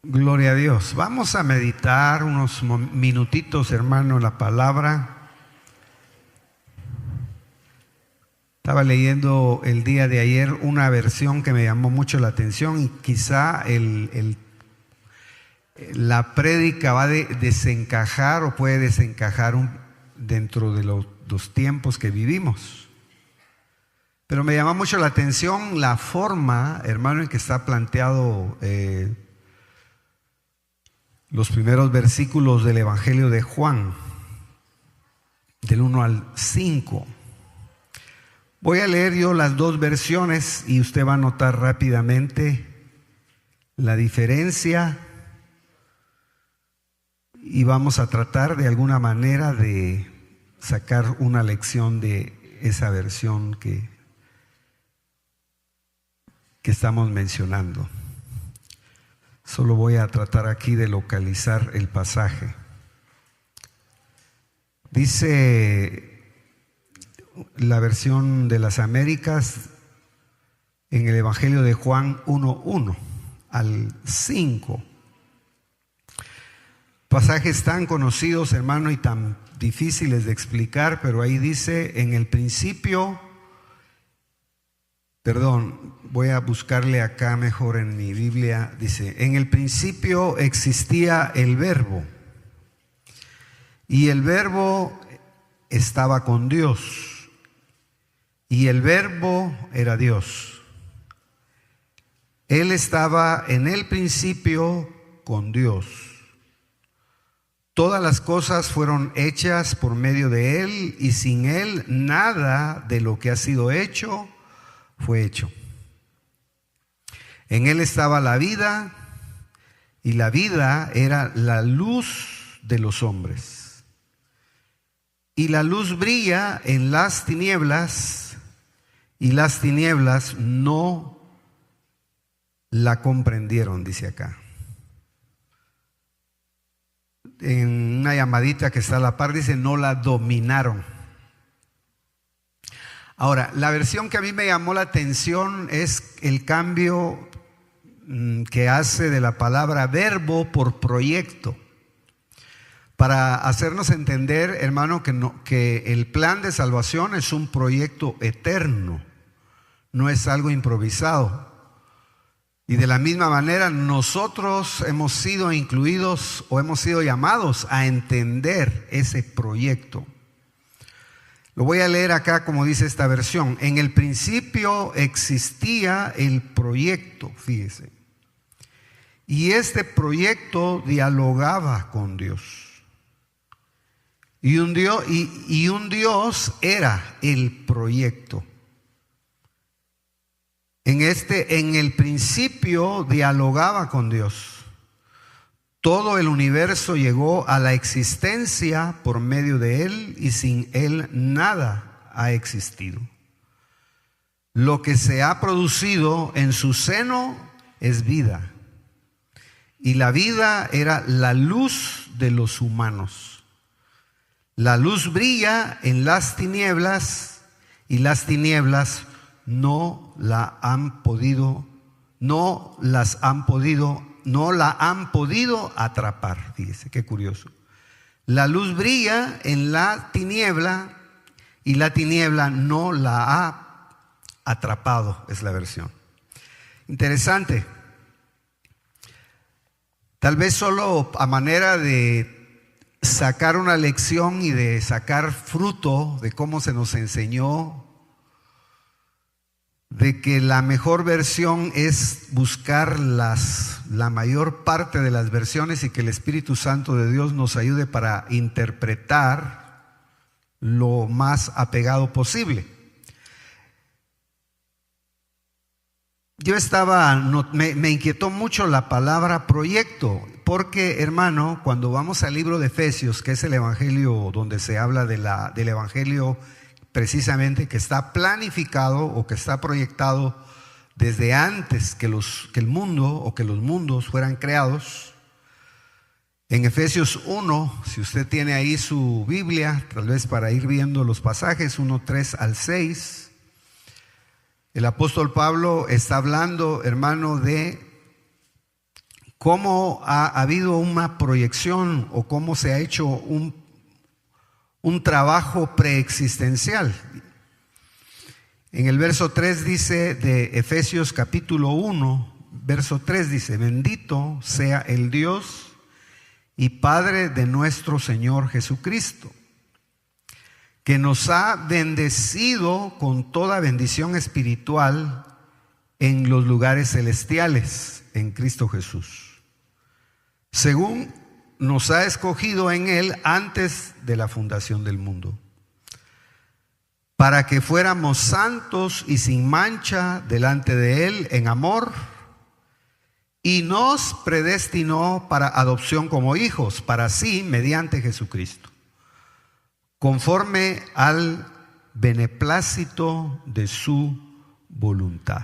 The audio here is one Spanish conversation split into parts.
Gloria a Dios. Vamos a meditar unos minutitos, hermano, la palabra. Estaba leyendo el día de ayer una versión que me llamó mucho la atención y quizá la prédica va a desencajar o puede desencajar dentro de los tiempos que vivimos. Pero me llama mucho la atención la forma, hermano, en que está planteado los primeros versículos del Evangelio de Juan, del 1 al 5. Voy a leer yo las dos versiones y usted va a notar rápidamente la diferencia y vamos a tratar de alguna manera de sacar una lección de esa versión que estamos mencionando. Solo voy a tratar aquí de localizar el pasaje. Dice la versión de las Américas en el Evangelio de Juan 1:1 al 5. Pasajes tan conocidos, hermano, y tan difíciles de explicar, pero ahí dice: en el principio, voy a buscarle acá mejor en mi Biblia. Dice: en el principio existía el Verbo, y el Verbo estaba con Dios, y el Verbo era Dios. Él estaba en el principio con Dios. Todas las cosas fueron hechas por medio de Él, y sin Él nada de lo que ha sido hecho fue hecho. En Él estaba la vida, y la vida era la luz de los hombres. Y la luz brilla en las tinieblas, y las tinieblas no la comprendieron, dice acá. En una llamadita que está a la par dice: no la dominaron. Ahora, la versión que a mí me llamó la atención es el cambio que hace de la palabra verbo por proyecto, para hacernos entender, hermano, que el plan de salvación es un proyecto eterno, no es algo improvisado. Y de la misma manera nosotros hemos sido incluidos o hemos sido llamados a entender ese proyecto. Lo voy a leer acá como dice esta versión. En el principio existía el proyecto, fíjese. Y este proyecto dialogaba con Dios. Y un Dios era el proyecto. En el principio dialogaba con Dios. Todo el universo llegó a la existencia por medio de Él, y sin Él nada ha existido. Lo que se ha producido en su seno es vida, y la vida era la luz de los humanos. La luz brilla en las tinieblas, y las tinieblas no la han podido atrapar. Fíjese qué curioso. La luz brilla en la tiniebla, y la tiniebla no la ha atrapado, es la versión. Interesante. Tal vez solo a manera de sacar una lección y de sacar fruto de cómo se nos enseñó de que la mejor versión es buscar la mayor parte de las versiones, y que el Espíritu Santo de Dios nos ayude para interpretar lo más apegado posible. Me inquietó mucho la palabra proyecto, porque, hermano, cuando vamos al libro de Efesios, que es el evangelio donde se habla del evangelio precisamente que está planificado o que está proyectado desde antes que el mundo o que los mundos fueran creados. En Efesios 1, si usted tiene ahí su Biblia, tal vez para ir viendo los pasajes 1:3 al 6, el apóstol Pablo está hablando, hermano, de cómo ha habido una proyección o cómo se ha hecho un trabajo preexistencial. En el verso 3 dice de Efesios capítulo 1, verso 3 dice: bendito sea el Dios y Padre de nuestro Señor Jesucristo, que nos ha bendecido con toda bendición espiritual en los lugares celestiales en Cristo Jesús, según nos ha escogido en Él antes de la fundación del mundo, para que fuéramos santos y sin mancha delante de Él en amor, y nos predestinó para adopción como hijos, para sí, mediante Jesucristo, conforme al beneplácito de su voluntad.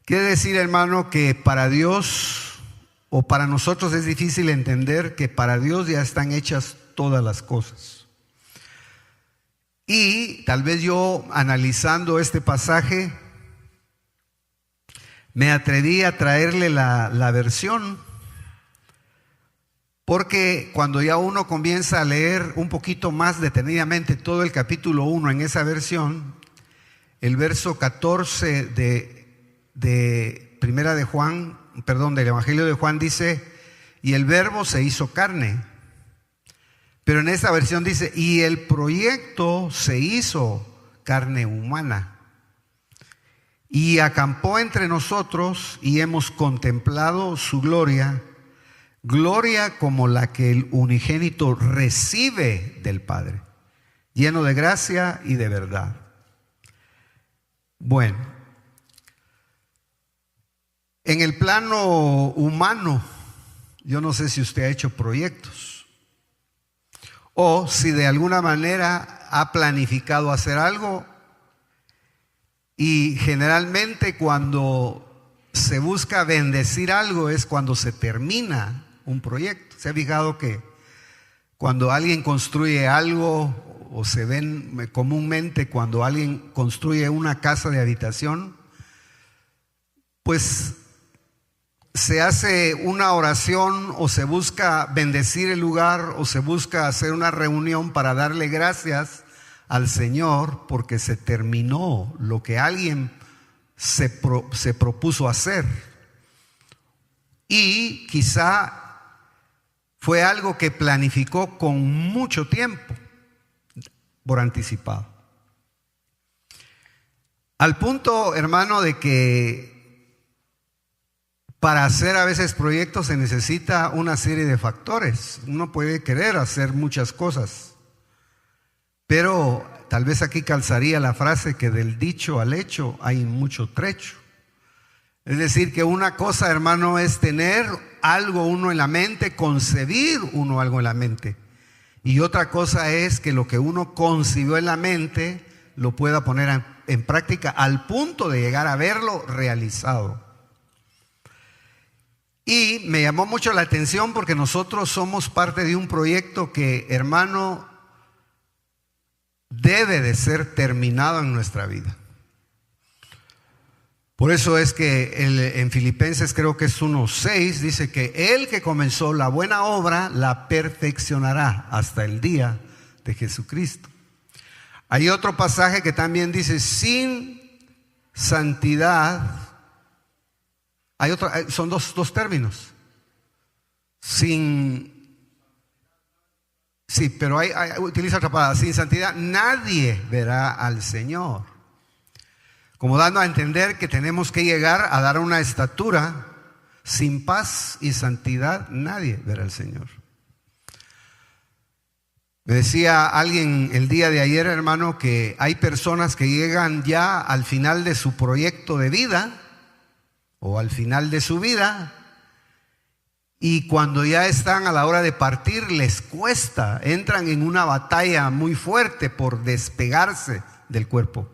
Quiere decir, hermano, que para Dios o para nosotros es difícil entender que para Dios ya están hechas todas las cosas. Y tal vez yo, analizando este pasaje, me atreví a traerle la versión, porque cuando ya uno comienza a leer un poquito más detenidamente todo el capítulo 1 en esa versión, el verso 14 de Primera de Juan, del Evangelio de Juan dice: y el Verbo se hizo carne. Pero en esta versión dice: y el proyecto se hizo carne humana, y acampó entre nosotros, y hemos contemplado su gloria, gloria como la que el unigénito recibe del Padre, lleno de gracia y de verdad. Bueno, en el plano humano, yo no sé si usted ha hecho proyectos o si de alguna manera ha planificado hacer algo, y generalmente cuando se busca bendecir algo es cuando se termina un proyecto. ¿Se ha fijado que cuando alguien construye algo, o se ven comúnmente cuando alguien construye una casa de habitación, pues se hace una oración o se busca bendecir el lugar o se busca hacer una reunión para darle gracias al Señor porque se terminó lo que alguien se propuso hacer? Y quizá fue algo que planificó con mucho tiempo por anticipado. Al punto, hermano, de que para hacer a veces proyectos se necesita una serie de factores. Uno puede querer hacer muchas cosas, pero tal vez aquí calzaría la frase que del dicho al hecho hay mucho trecho. Es decir, que una cosa, hermano, es tener algo uno en la mente, concebir uno algo en la mente. Y otra cosa es que lo que uno concibió en la mente lo pueda poner en práctica al punto de llegar a verlo realizado. Y me llamó mucho la atención porque nosotros somos parte de un proyecto que, hermano, debe de ser terminado en nuestra vida. Por eso es que en Filipenses, creo que es 1:6, dice que el que comenzó la buena obra la perfeccionará hasta el día de Jesucristo. Hay otro pasaje que también dice: sin santidad, son dos términos. Pero utiliza otra palabra: sin santidad nadie verá al Señor. Como dando a entender que tenemos que llegar a dar una estatura. Sin paz y santidad nadie verá al Señor. Me decía alguien el día de ayer, hermano, que hay personas que llegan ya al final de su proyecto de vida o al final de su vida, y cuando ya están a la hora de partir les cuesta, entran en una batalla muy fuerte por despegarse del cuerpo.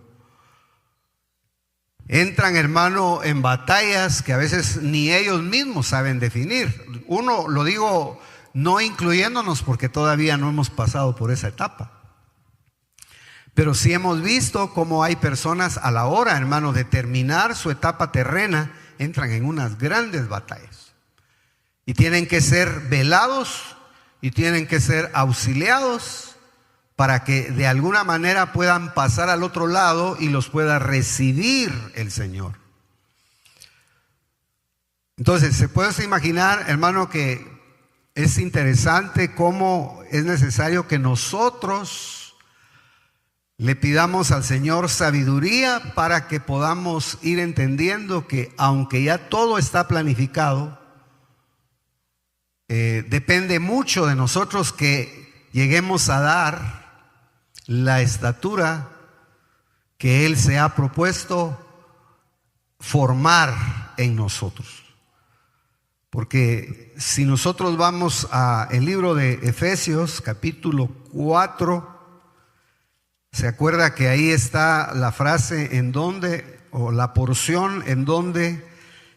Entran, hermano, en batallas que a veces ni ellos mismos saben definir. Uno, lo digo no incluyéndonos porque todavía no hemos pasado por esa etapa, pero sí hemos visto cómo hay personas a la hora, hermano, de terminar su etapa terrena, entran en unas grandes batallas. Y tienen que ser velados y tienen que ser auxiliados para que de alguna manera puedan pasar al otro lado y los pueda recibir el Señor. Entonces, se puede imaginar, hermano, que es interesante cómo es necesario que nosotros le pidamos al Señor sabiduría para que podamos ir entendiendo que aunque ya todo está planificado, depende mucho de nosotros que lleguemos a dar la estatura que Él se ha propuesto formar en nosotros. Porque si nosotros vamos al libro de Efesios, capítulo 4, ¿se acuerda que ahí está la frase en donde, o la porción en donde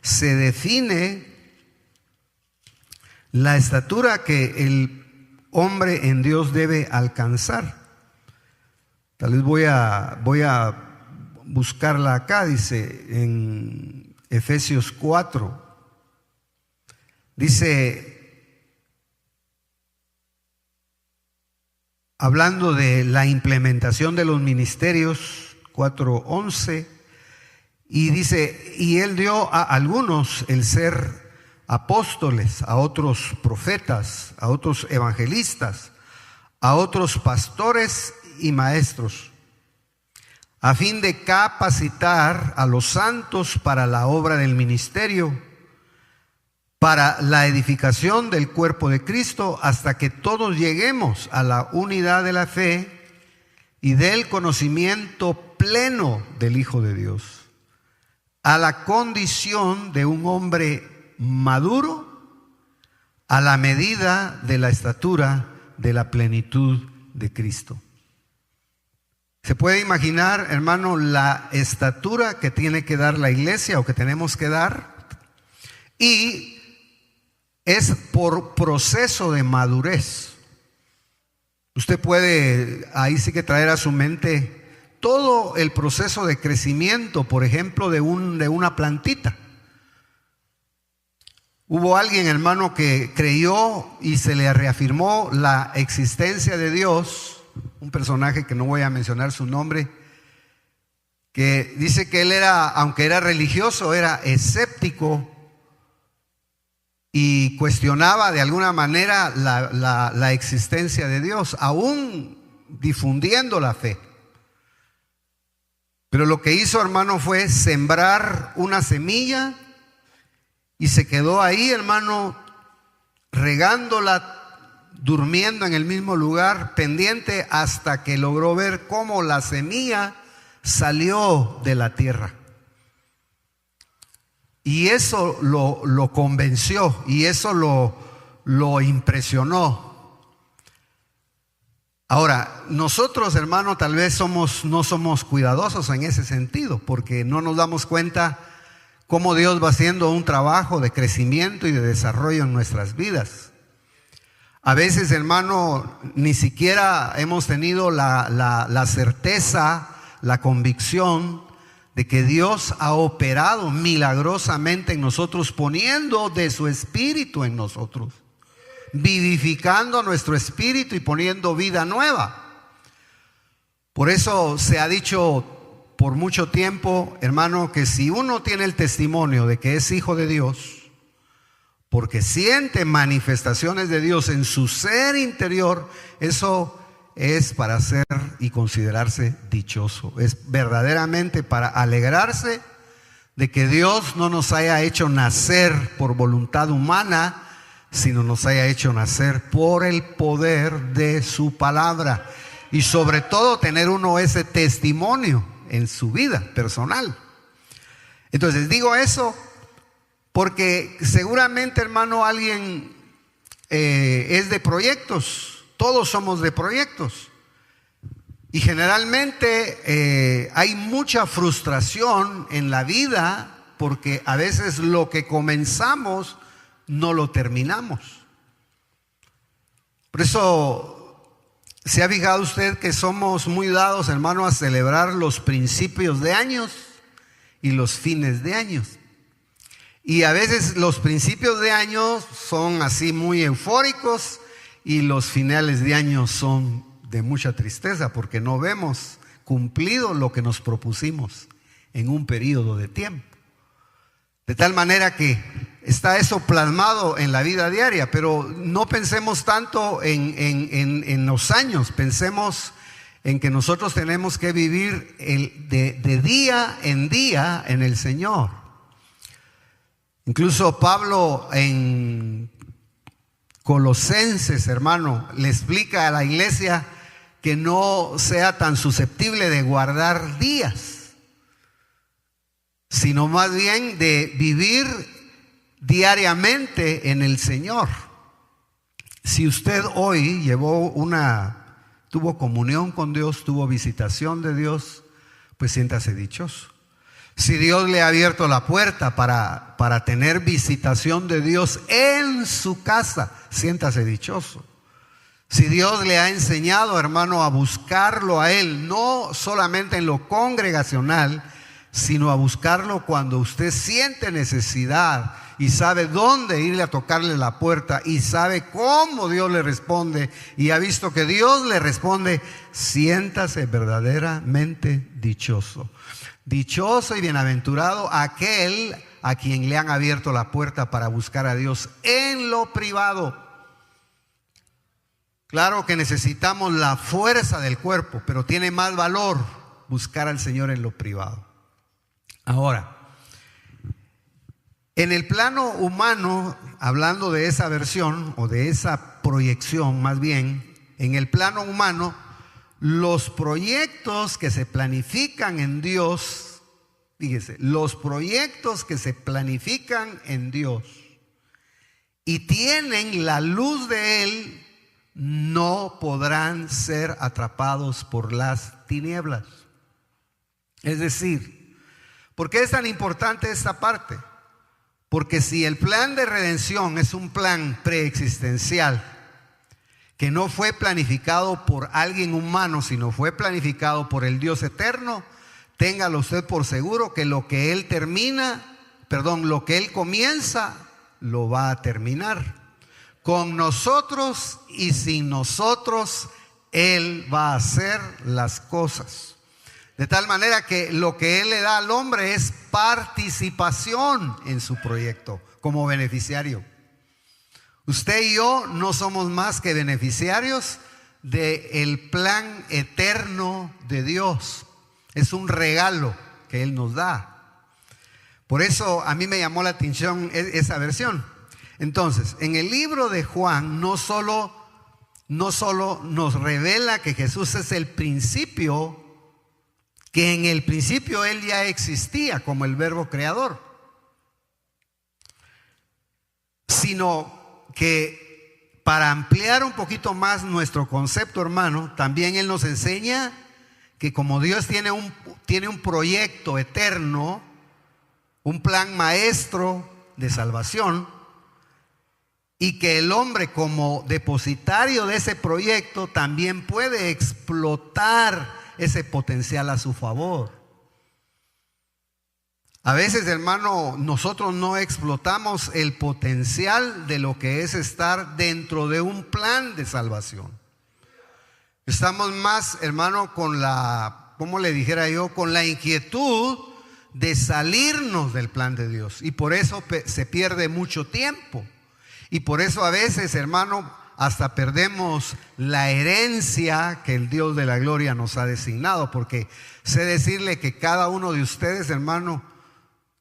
se define la estatura que el hombre en Dios debe alcanzar? Tal vez voy a buscarla acá, dice en Efesios 4. Dice, hablando de la implementación de los ministerios, 4:11, y dice, y Él dio a algunos el ser apóstoles, a otros profetas, a otros evangelistas, a otros pastores y maestros, a fin de capacitar a los santos para la obra del ministerio, para la edificación del cuerpo de Cristo, hasta que todos lleguemos a la unidad de la fe y del conocimiento pleno del Hijo de Dios, a la condición de un hombre maduro, a la medida de la estatura de la plenitud de Cristo. ¿Se puede imaginar, hermano, la estatura que tiene que dar la iglesia o que tenemos que dar? Y es por proceso de madurez. Usted puede ahí sí que traer a su mente todo el proceso de crecimiento, por ejemplo, de una plantita. Hubo alguien, hermano, que creyó y se le reafirmó la existencia de Dios, un personaje que no voy a mencionar su nombre, que dice que él era, aunque era religioso, era escéptico y cuestionaba de alguna manera la existencia de Dios, aún difundiendo la fe. Pero lo que hizo, hermano, fue sembrar una semilla y se quedó ahí, hermano, regándola, durmiendo en el mismo lugar, pendiente, hasta que logró ver cómo la semilla salió de la tierra. Y eso lo convenció y eso lo impresionó. Ahora, nosotros, hermano, tal vez no somos cuidadosos en ese sentido, porque no nos damos cuenta cómo Dios va haciendo un trabajo de crecimiento y de desarrollo en nuestras vidas. A veces, hermano, ni siquiera hemos tenido la certeza, la convicción de que Dios ha operado milagrosamente en nosotros, poniendo de su espíritu en nosotros, vivificando nuestro espíritu y poniendo vida nueva. Por eso se ha dicho por mucho tiempo, hermano, que si uno tiene el testimonio de que es hijo de Dios, porque siente manifestaciones de Dios en su ser interior, eso es para ser y considerarse dichoso. Es verdaderamente para alegrarse de que Dios no nos haya hecho nacer por voluntad humana, sino nos haya hecho nacer por el poder de su palabra. Y sobre todo tener uno ese testimonio en su vida personal. Entonces digo eso porque seguramente, hermano, alguien es de proyectos. Todos somos de proyectos. Y generalmente hay mucha frustración en la vida porque a veces lo que comenzamos no lo terminamos. Por eso, ¿se ha fijado usted que somos muy dados, hermano, a celebrar los principios de años y los fines de años? Y a veces los principios de año son así muy eufóricos y los finales de año son de mucha tristeza porque no vemos cumplido lo que nos propusimos en un periodo de tiempo. De tal manera que está eso plasmado en la vida diaria, pero no pensemos tanto en los años, pensemos en que nosotros tenemos que vivir de día en el Señor. Incluso Pablo en Colosenses, hermano, le explica a la iglesia que no sea tan susceptible de guardar días, sino más bien de vivir diariamente en el Señor. Si usted hoy tuvo comunión con Dios, tuvo visitación de Dios, pues siéntase dichoso. Si Dios le ha abierto la puerta para tener visitación de Dios en su casa, siéntase dichoso. Si Dios le ha enseñado, hermano, a buscarlo a Él, no solamente en lo congregacional, sino a buscarlo cuando usted siente necesidad y sabe dónde irle a tocarle la puerta y sabe cómo Dios le responde y ha visto que Dios le responde, siéntase verdaderamente dichoso. Dichoso y bienaventurado aquel a quien le han abierto la puerta para buscar a Dios en lo privado. Claro que necesitamos la fuerza del cuerpo, pero tiene más valor buscar al Señor en lo privado. Ahora, en el plano humano, hablando de esa versión o de esa proyección más bien, en el plano humano, los proyectos que se planifican en Dios, fíjese, los proyectos que se planifican en Dios y tienen la luz de Él, no podrán ser atrapados por las tinieblas. Es decir, ¿por qué es tan importante esta parte? Porque si el plan de redención es un plan preexistencial que no fue planificado por alguien humano, sino fue planificado por el Dios eterno, téngalo usted por seguro que lo que Él comienza, lo va a terminar. Con nosotros y sin nosotros, Él va a hacer las cosas. De tal manera que lo que Él le da al hombre es participación en su proyecto como beneficiario. Usted y yo no somos más que beneficiarios del plan eterno de Dios. Es un regalo que Él nos da. Por eso a mí me llamó la atención esa versión. Entonces, en el libro de Juan no solo nos revela que Jesús es el principio, que en el principio Él ya existía como el verbo creador, sino que para ampliar un poquito más nuestro concepto, hermano, también Él nos enseña que como Dios tiene un proyecto eterno, un plan maestro de salvación, y que el hombre como depositario de ese proyecto también puede explotar ese potencial a su favor. A veces, hermano, nosotros no explotamos el potencial de lo que es estar dentro de un plan de salvación. Estamos más, hermano, con la, ¿cómo le dijera yo? Con la inquietud de salirnos del plan de Dios. Y por eso se pierde mucho tiempo. Y por eso a veces, hermano, hasta perdemos la herencia que el Dios de la gloria nos ha designado, porque sé decirle que cada uno de ustedes, hermano,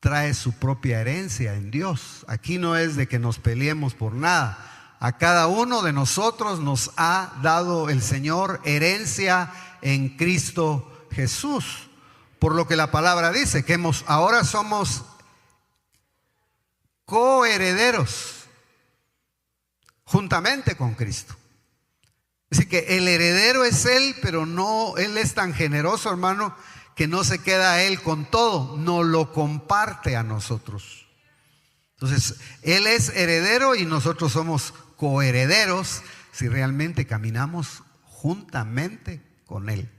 trae su propia herencia en Dios. Aquí no es de que nos peleemos por nada. A cada uno de nosotros nos ha dado el Señor herencia en Cristo Jesús. Por lo que la palabra dice que ahora somos coherederos juntamente con Cristo. Así que el heredero es Él, pero no, Él es tan generoso, hermano, que no se queda Él con todo, no lo comparte a nosotros. Entonces, Él es heredero y nosotros somos coherederos si realmente caminamos juntamente con Él.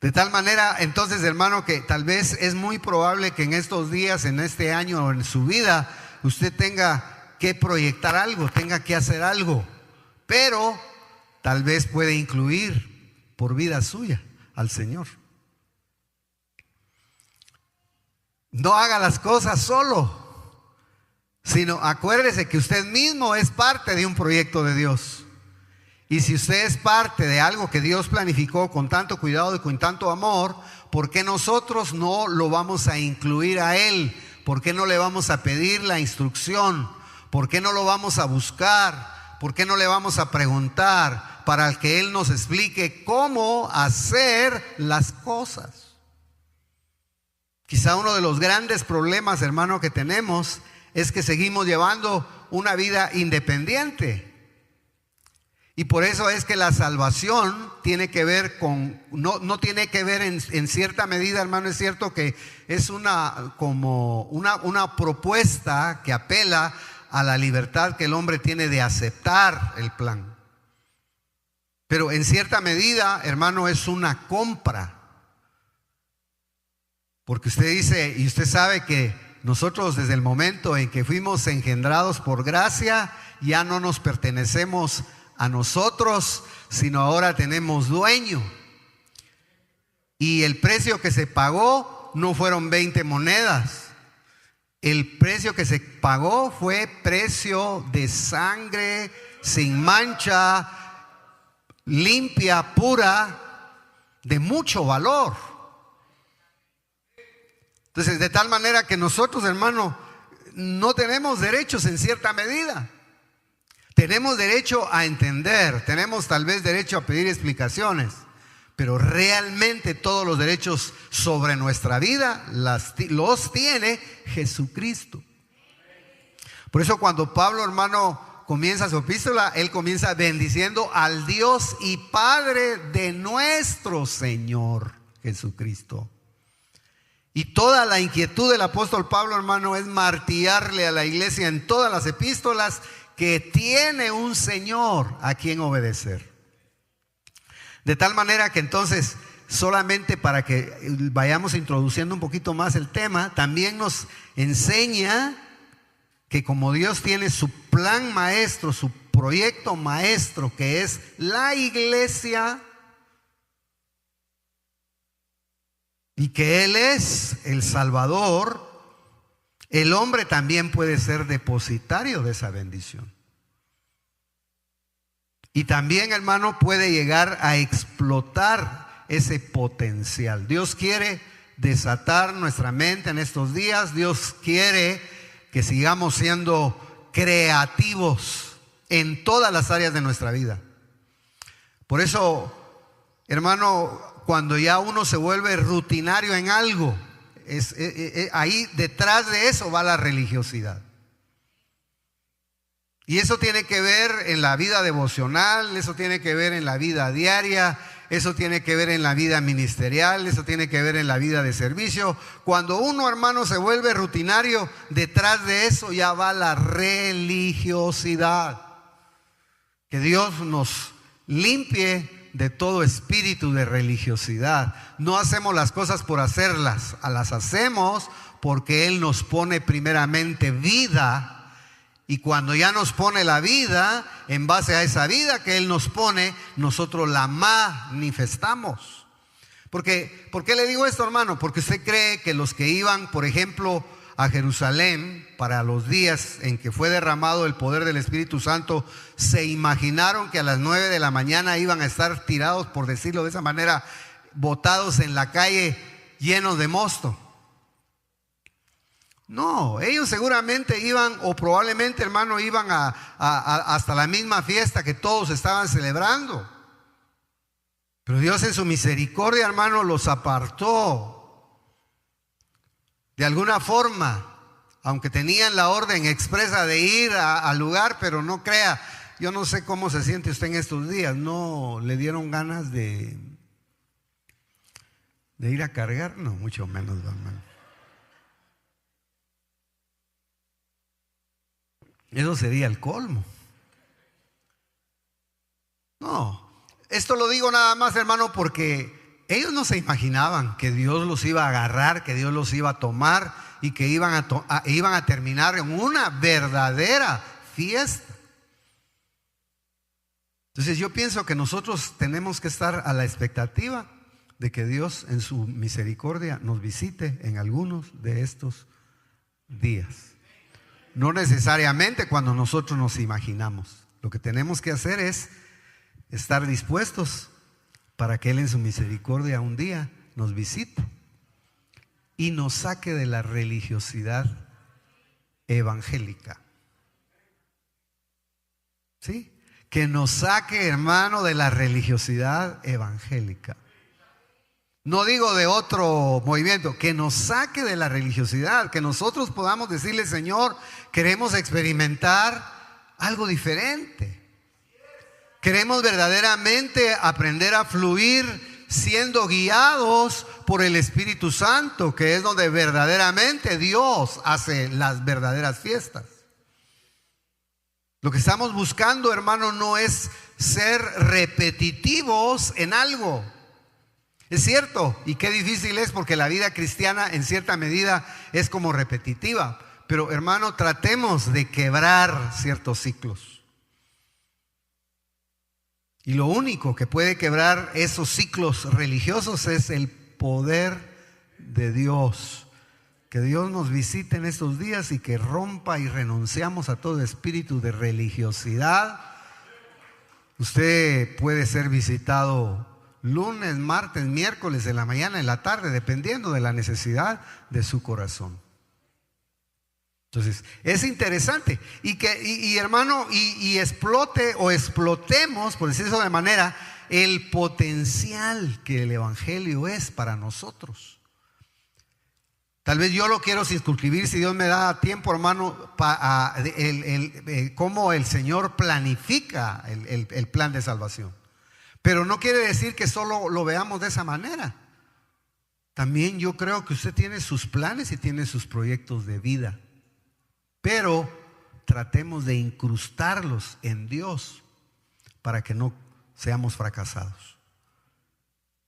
De tal manera, entonces, hermano, que tal vez es muy probable que en estos días, en este año o en su vida, usted tenga que proyectar algo, tenga que hacer algo, pero tal vez puede incluir por vida suya al Señor. No haga las cosas solo, sino acuérdese que usted mismo es parte de un proyecto de Dios. Y si usted es parte de algo que Dios planificó con tanto cuidado y con tanto amor, ¿por qué nosotros no lo vamos a incluir a Él? ¿Por qué no le vamos a pedir la instrucción? ¿Por qué no lo vamos a buscar? ¿Por qué no le vamos a preguntar para que Él nos explique cómo hacer las cosas? Quizá uno de los grandes problemas, hermano, que tenemos es que seguimos llevando una vida independiente. Y por eso es que la salvación tiene que ver con, no tiene que ver en cierta medida, hermano, es cierto que es como una propuesta que apela a la libertad que el hombre tiene de aceptar el plan. Pero en cierta medida, hermano, es una compra. Porque usted dice, y usted sabe que nosotros desde el momento en que fuimos engendrados por gracia, ya no nos pertenecemos a nosotros, sino ahora tenemos dueño. Y el precio que se pagó no fueron 20 monedas. El precio que se pagó fue precio de sangre sin mancha, limpia, pura, de mucho valor. Entonces, de tal manera que nosotros, hermano, no tenemos derechos en cierta medida. Tenemos derecho a entender, tenemos tal vez derecho a pedir explicaciones, pero realmente todos los derechos sobre nuestra vida los tiene Jesucristo. Por eso cuando Pablo, hermano, comienza su epístola, él comienza bendiciendo al Dios y Padre de nuestro Señor Jesucristo. Y toda la inquietud del apóstol Pablo, hermano, es martillarle a la iglesia en todas las epístolas que tiene un Señor a quien obedecer. De tal manera que entonces, solamente para que vayamos introduciendo un poquito más el tema, también nos enseña que como Dios tiene su plan maestro, su proyecto maestro, que es la iglesia, y que Él es el Salvador, el hombre también puede ser depositario de esa bendición. Y también, hermano, puede llegar a explotar ese potencial. Dios quiere desatar nuestra mente en estos días. Dios quiere que sigamos siendo creativos en todas las áreas de nuestra vida. Por eso, hermano, cuando ya uno se vuelve rutinario en algo, ahí detrás de eso va la religiosidad. Y eso tiene que ver en la vida devocional, eso tiene que ver en la vida diaria, eso tiene que ver en la vida ministerial, eso tiene que ver en la vida de servicio. Cuando uno, hermano, se vuelve rutinario, detrás de eso ya va la religiosidad. Que Dios nos limpie de todo espíritu de religiosidad. No hacemos las cosas por hacerlas, las hacemos porque Él nos pone primeramente vida. Y cuando ya nos pone la vida, en base a esa vida que Él nos pone, nosotros la manifestamos. ¿Por qué le digo esto, hermano? Porque usted cree que los que iban, por ejemplo, a Jerusalén para los días en que fue derramado el poder del Espíritu Santo, se imaginaron que a las 9 de la mañana iban a estar tirados, por decirlo de esa manera, botados en la calle llenos de mosto. No, ellos seguramente iban, o probablemente, hermano, iban hasta la misma fiesta que todos estaban celebrando. Pero Dios en su misericordia, hermano, los apartó. De alguna forma, aunque tenían la orden expresa de ir al lugar, pero no crea, yo no sé cómo se siente usted en estos días, no le dieron ganas de ir a cargar, no, mucho menos, hermano. Eso sería el colmo. No, esto lo digo nada más, hermano, porque ellos no se imaginaban que Dios los iba a agarrar, que Dios los iba a tomar y que iban a terminar en una verdadera fiesta. Entonces yo pienso que nosotros tenemos que estar a la expectativa de que Dios en su misericordia nos visite en algunos de estos días. No necesariamente cuando nosotros nos imaginamos. Lo que tenemos que hacer es estar dispuestos para que Él en su misericordia un día nos visite y nos saque de la religiosidad evangélica. ¿Sí? Que nos saque, hermano, de la religiosidad evangélica. No digo de otro movimiento, que nos saque de la religiosidad, que nosotros podamos decirle: Señor, queremos experimentar algo diferente. Queremos verdaderamente aprender a fluir siendo guiados por el Espíritu Santo, que es donde verdaderamente Dios hace las verdaderas fiestas. Lo que estamos buscando, hermano, no es ser repetitivos en algo. Es cierto, y qué difícil es, porque la vida cristiana en cierta medida es como repetitiva. Pero, hermano, tratemos de quebrar ciertos ciclos. Y lo único que puede quebrar esos ciclos religiosos es el poder de Dios. Que Dios nos visite en estos días y que rompa y renunciamos a todo espíritu de religiosidad. Usted puede ser visitado lunes, martes, miércoles, en la mañana, en la tarde, dependiendo de la necesidad de su corazón. Entonces, es interesante hermano, explote o explotemos, por decirlo de manera, el potencial que el evangelio es para nosotros. Tal vez yo lo quiero circunscribir, si Dios me da tiempo, hermano, cómo el Señor planifica el plan de salvación. Pero no quiere decir que solo lo veamos de esa manera. También yo creo que usted tiene sus planes y tiene sus proyectos de vida. Pero tratemos de incrustarlos en Dios para que no seamos fracasados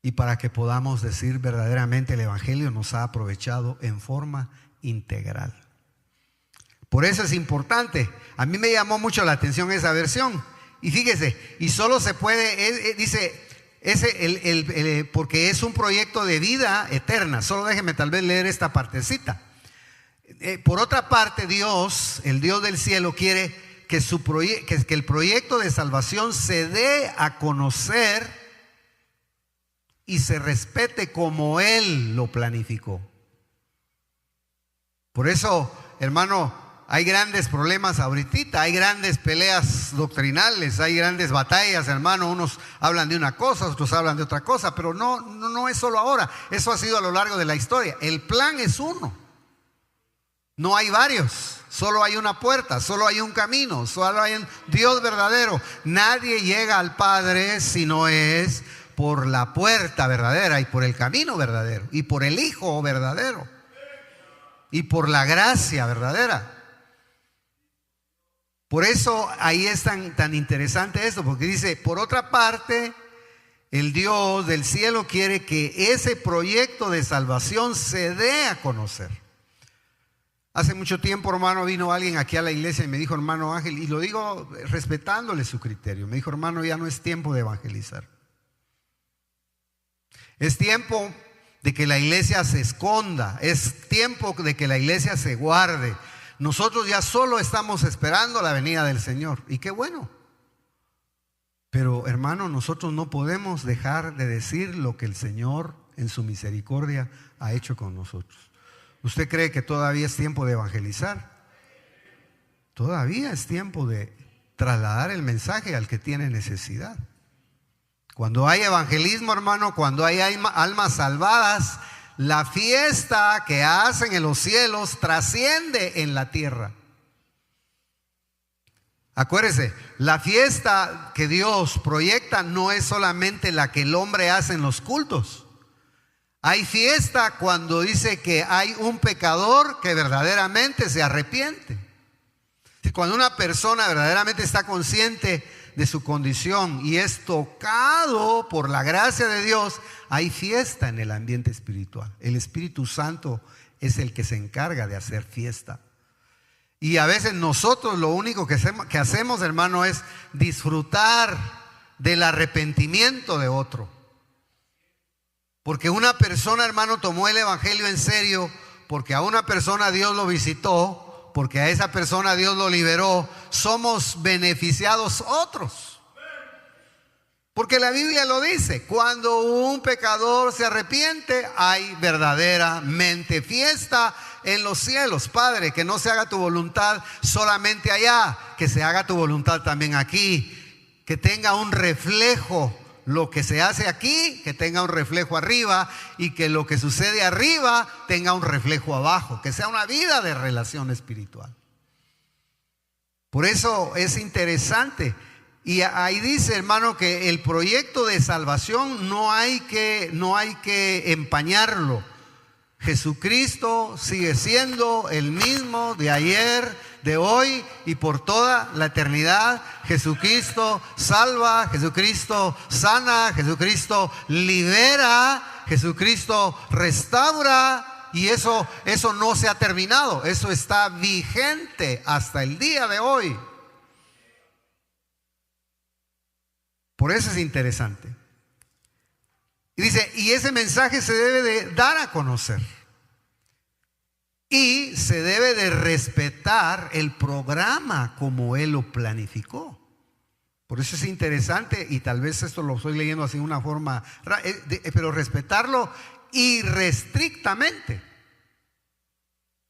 y para que podamos decir verdaderamente: el evangelio nos ha aprovechado en forma integral. Por eso es importante. A mí me llamó mucho la atención esa versión. Y fíjese, y solo se puede, dice, porque es un proyecto de vida eterna. Solo déjeme tal vez leer esta partecita. Por otra parte, Dios, el Dios del cielo, quiere que el proyecto de salvación se dé a conocer y se respete como Él lo planificó. Por eso, hermano, hay grandes problemas ahorita, hay grandes peleas doctrinales, hay grandes batallas, hermano. Unos hablan de una cosa, otros hablan de otra cosa, pero no es solo ahora. Eso ha sido a lo largo de la historia. El plan es uno. No hay varios, solo hay una puerta, solo hay un camino, solo hay un Dios verdadero. Nadie llega al Padre si no es por la puerta verdadera y por el camino verdadero y por el Hijo verdadero y por la gracia verdadera. Por eso ahí es tan interesante esto, porque dice: por otra parte, el Dios del cielo quiere que ese proyecto de salvación se dé a conocer. Hace mucho tiempo, hermano, vino alguien aquí a la iglesia y me dijo: hermano Ángel, y lo digo respetándole su criterio, me dijo: hermano, ya no es tiempo de evangelizar. Es tiempo de que la iglesia se esconda, es tiempo de que la iglesia se guarde. Nosotros ya solo estamos esperando la venida del Señor, y qué bueno. Pero, hermano, nosotros no podemos dejar de decir lo que el Señor en su misericordia ha hecho con nosotros. ¿Usted cree que todavía es tiempo de evangelizar? Todavía es tiempo de trasladar el mensaje al que tiene necesidad. Cuando hay evangelismo, hermano, cuando hay almas salvadas, la fiesta que hacen en los cielos trasciende en la tierra. Acuérdese, la fiesta que Dios proyecta no es solamente la que el hombre hace en los cultos. Hay fiesta cuando dice que hay un pecador que verdaderamente se arrepiente. Cuando una persona verdaderamente está consciente de su condición y es tocado por la gracia de Dios, hay fiesta en el ambiente espiritual. El Espíritu Santo es el que se encarga de hacer fiesta. Y a veces nosotros lo único que hacemos, hermano, es disfrutar del arrepentimiento de otro. Porque una persona, hermano, tomó el evangelio en serio, porque a una persona Dios lo visitó, porque a esa persona Dios lo liberó, somos beneficiados otros. Porque la Biblia lo dice, cuando un pecador se arrepiente, hay verdaderamente fiesta en los cielos. Padre, que no se haga tu voluntad solamente allá, que se haga tu voluntad también aquí, que tenga un reflejo lo que se hace aquí, que tenga un reflejo arriba, y que lo que sucede arriba tenga un reflejo abajo, que sea una vida de relación espiritual. Por eso es interesante. Y ahí dice, hermano, que el proyecto de salvación no hay que empañarlo. Jesucristo sigue siendo el mismo de ayer, de hoy y por toda la eternidad. Jesucristo salva, Jesucristo sana, Jesucristo libera, Jesucristo restaura, y eso no se ha terminado, eso está vigente hasta el día de hoy. Por eso es interesante. Y dice, y ese mensaje se debe de dar a conocer. Y se debe de respetar el programa como Él lo planificó. Por eso es interesante, y tal vez esto lo estoy leyendo así de una forma, pero respetarlo irrestrictamente.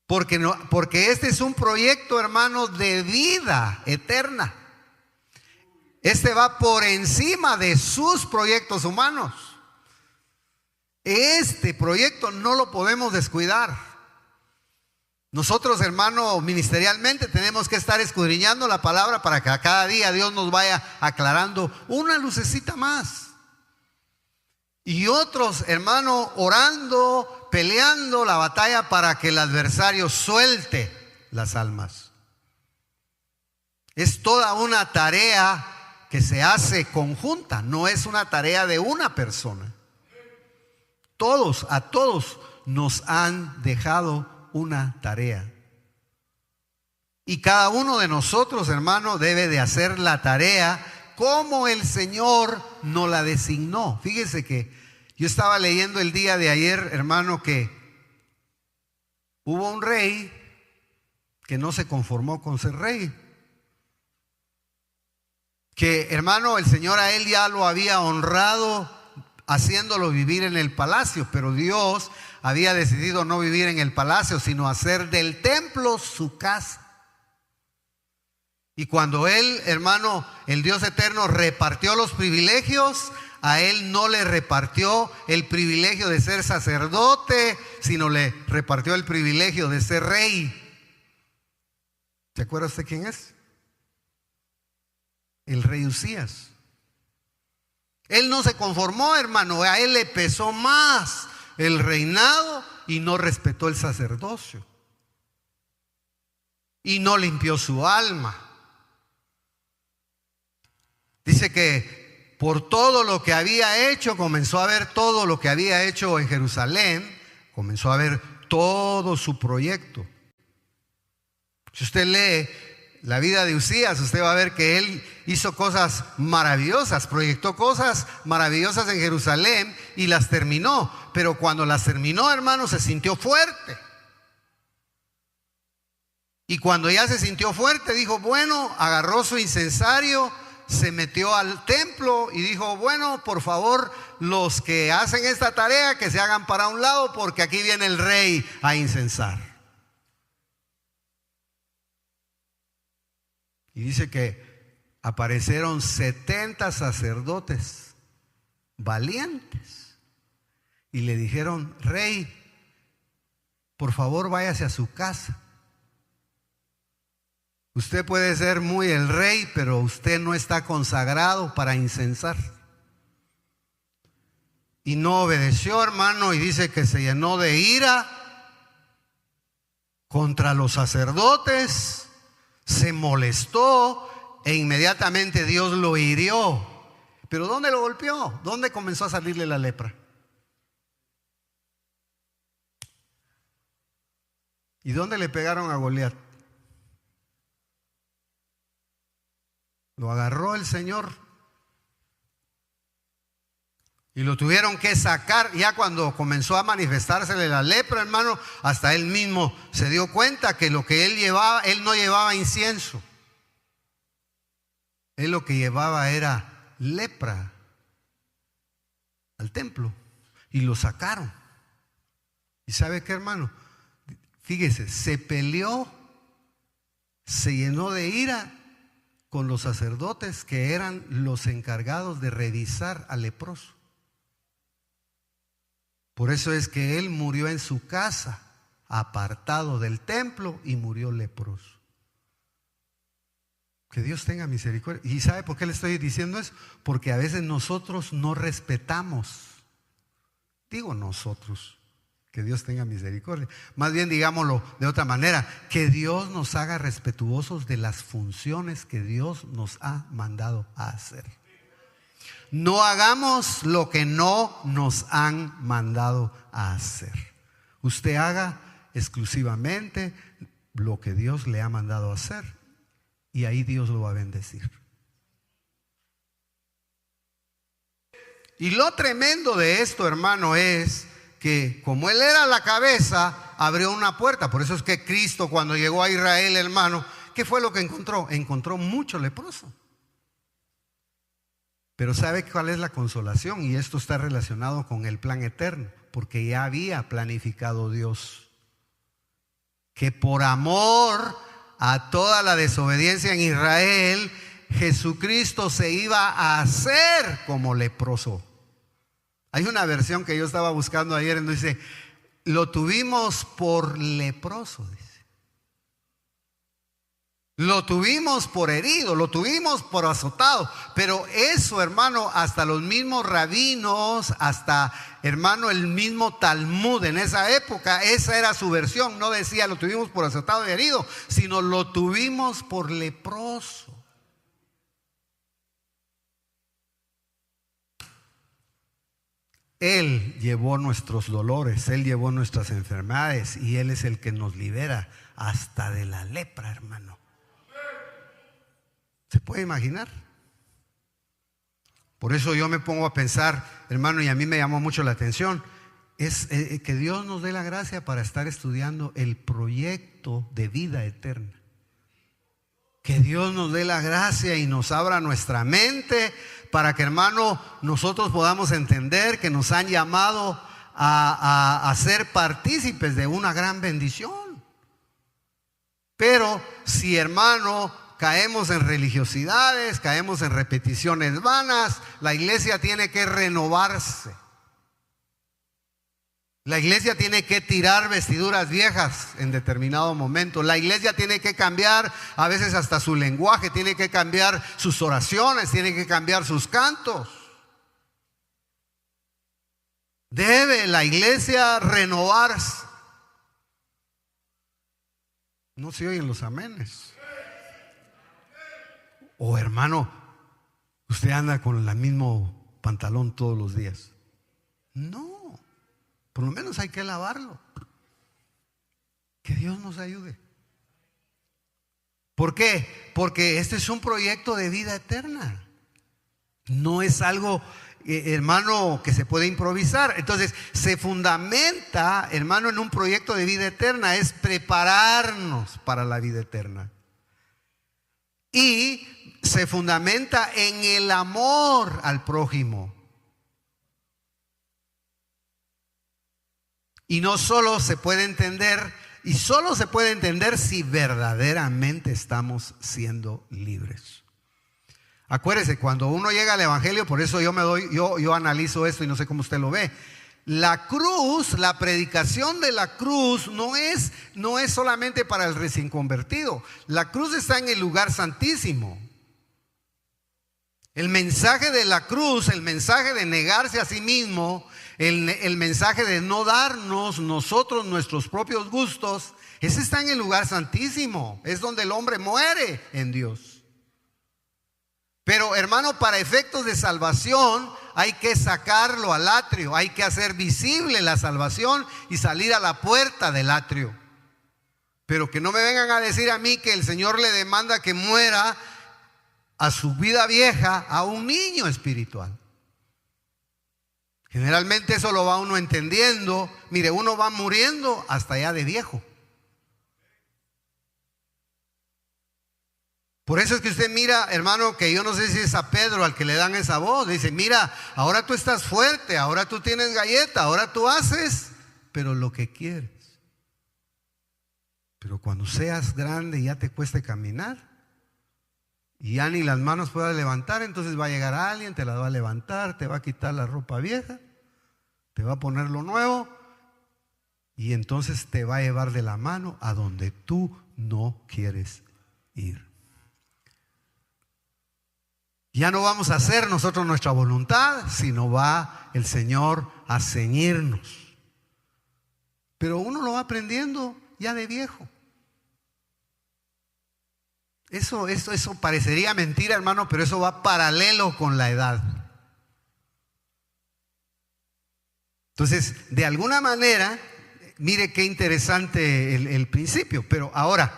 Porque este es un proyecto, hermano, de vida eterna. Este va por encima de sus proyectos humanos. Este proyecto no lo podemos descuidar. Nosotros, hermano, ministerialmente tenemos que estar escudriñando la palabra para que cada día Dios nos vaya aclarando una lucecita más. Y otros, hermano, orando, peleando la batalla para que el adversario suelte las almas. Es toda una tarea que se hace conjunta, no es una tarea de una persona. A todos nos han dejado una tarea. Y cada uno de nosotros, hermano, debe de hacer la tarea como el Señor nos la designó. Fíjese que yo estaba leyendo el día de ayer, hermano, que hubo un rey que no se conformó con ser rey. Que, hermano, el Señor a él ya lo había honrado haciéndolo vivir en el palacio, pero Dios había decidido no vivir en el palacio, sino hacer del templo su casa. Y cuando él, hermano, el Dios eterno repartió los privilegios, a él no le repartió el privilegio de ser sacerdote, sino le repartió el privilegio de ser rey. ¿Se acuerda usted quién es? El rey Usías. Él no se conformó, hermano, a él le pesó más el reinado y no respetó el sacerdocio. Y no limpió su alma. Dice que por todo lo que había hecho, comenzó a ver todo lo que había hecho en Jerusalén, comenzó a ver todo su proyecto. Si usted lee la vida de Usías, usted va a ver que él hizo cosas maravillosas, proyectó cosas maravillosas en Jerusalén y las terminó. Pero cuando las terminó, hermano, se sintió fuerte. Y cuando ya se sintió fuerte, dijo, bueno, agarró su incensario, se metió al templo y dijo, bueno, por favor, los que hacen esta tarea, que se hagan para un lado, porque aquí viene el rey a incensar. Y dice que aparecieron 70 sacerdotes valientes y le dijeron, rey, por favor váyase a su casa. Usted puede ser muy el rey, pero usted no está consagrado para incensar. Y no obedeció, hermano, y dice que se llenó de ira contra los sacerdotes, se molestó e inmediatamente Dios lo hirió. ¿Pero dónde lo golpeó? ¿Dónde comenzó a salirle la lepra? ¿Y dónde le pegaron a Goliat? Lo agarró el Señor y lo tuvieron que sacar. Ya cuando comenzó a manifestársele la lepra, hermano, hasta él mismo se dio cuenta que lo que él llevaba, él no llevaba incienso. Él lo que llevaba era lepra al templo y lo sacaron. ¿Y sabe qué, hermano? Fíjese, se peleó, se llenó de ira con los sacerdotes que eran los encargados de revisar al leproso. Por eso es que él murió en su casa, apartado del templo, y murió leproso. Que Dios tenga misericordia. ¿Y sabe por qué le estoy diciendo eso? Porque a veces nosotros no respetamos. Digo nosotros, que Dios tenga misericordia. Más bien digámoslo de otra manera, que Dios nos haga respetuosos de las funciones que Dios nos ha mandado a hacer. No hagamos lo que no nos han mandado a hacer. Usted haga exclusivamente lo que Dios le ha mandado a hacer, y ahí Dios lo va a bendecir. Y lo tremendo de esto, hermano, es que como él era la cabeza, abrió una puerta. Por eso es que Cristo, cuando llegó a Israel, hermano, ¿qué fue lo que encontró? Encontró mucho leproso. Pero ¿sabe cuál es la consolación? Y esto está relacionado con el plan eterno, porque ya había planificado Dios que por amor a toda la desobediencia en Israel, Jesucristo se iba a hacer como leproso. Hay una versión que yo estaba buscando ayer en donde dice, lo tuvimos por leproso, dice. Lo tuvimos por herido, lo tuvimos por azotado. Pero eso, hermano, hasta los mismos rabinos, hasta, hermano, el mismo Talmud en esa época, esa era su versión. No decía lo tuvimos por azotado y herido, sino lo tuvimos por leproso. Él llevó nuestros dolores, Él llevó nuestras enfermedades, y Él es el que nos libera hasta de la lepra, hermano. ¿Se puede imaginar? Por eso yo me pongo a pensar, hermano, y a mí me llamó mucho la atención, es que Dios nos dé la gracia para estar estudiando el proyecto de vida eterna. Que Dios nos dé la gracia y nos abra nuestra mente para que, hermano, nosotros podamos entender que nos han llamado a ser partícipes de una gran bendición. Pero si, hermano, caemos en religiosidades, caemos en repeticiones vanas, la iglesia tiene que renovarse. La iglesia tiene que tirar vestiduras viejas en determinado momento. La iglesia tiene que cambiar a veces hasta su lenguaje, tiene que cambiar sus oraciones, tiene que cambiar sus cantos. Debe la iglesia renovarse. No se oyen los amenes. O hermano, usted anda con el mismo pantalón todos los días. No. Por lo menos hay que lavarlo. Que Dios nos ayude. ¿Por qué? Porque este es un proyecto de vida eterna. No es algo, hermano, que se puede improvisar. Entonces, se fundamenta, hermano, en un proyecto de vida eterna. Es prepararnos para la vida eterna. Y se fundamenta en el amor al prójimo. Y no solo se puede entender, y solo se puede entender si verdaderamente estamos siendo libres. Acuérdese, cuando uno llega al evangelio, por eso yo analizo esto y no sé cómo usted lo ve. La cruz, la predicación de la cruz no es solamente para el recién convertido. La cruz está en el lugar santísimo. El mensaje de la cruz, el mensaje de negarse a sí mismo, el mensaje de no darnos nosotros nuestros propios gustos, ese está en el lugar santísimo. Es donde el hombre muere en Dios. Pero hermano, para efectos de salvación hay que sacarlo al atrio, hay que hacer visible la salvación y salir a la puerta del atrio. Pero que no me vengan a decir a mí que el Señor le demanda que muera a su vida vieja a un niño espiritual. Generalmente eso lo va uno entendiendo. Mire, uno va muriendo hasta ya de viejo. Por eso es que usted mira, hermano, que yo no sé si es a Pedro al que le dan esa voz. Dice, mira, ahora tú estás fuerte, ahora tú tienes galleta, ahora tú haces, pero lo que quieres. Pero cuando seas grande y ya te cueste caminar y ya ni las manos puedas levantar, entonces va a llegar alguien, te las va a levantar, te va a quitar la ropa vieja, te va a poner lo nuevo y entonces te va a llevar de la mano a donde tú no quieres ir. Ya no vamos a hacer nosotros nuestra voluntad, sino va el Señor a ceñirnos. Pero uno lo va aprendiendo ya de viejo. Eso parecería mentira, hermano, pero eso va paralelo con la edad. Entonces, de alguna manera, mire qué interesante el principio. Pero ahora,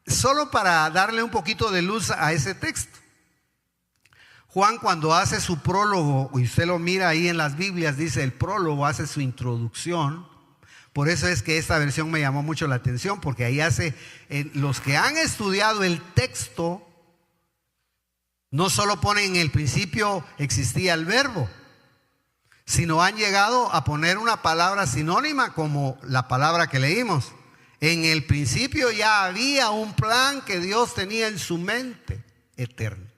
solo para darle un poquito de luz a ese texto. Juan, cuando hace su prólogo, y usted lo mira ahí en las Biblias, dice el prólogo, hace su introducción. Por eso es que esta versión me llamó mucho la atención, porque ahí hace, los que han estudiado el texto, no solo ponen en el principio existía el verbo, sino han llegado a poner una palabra sinónima como la palabra que leímos. En el principio ya había un plan que Dios tenía en su mente eterna.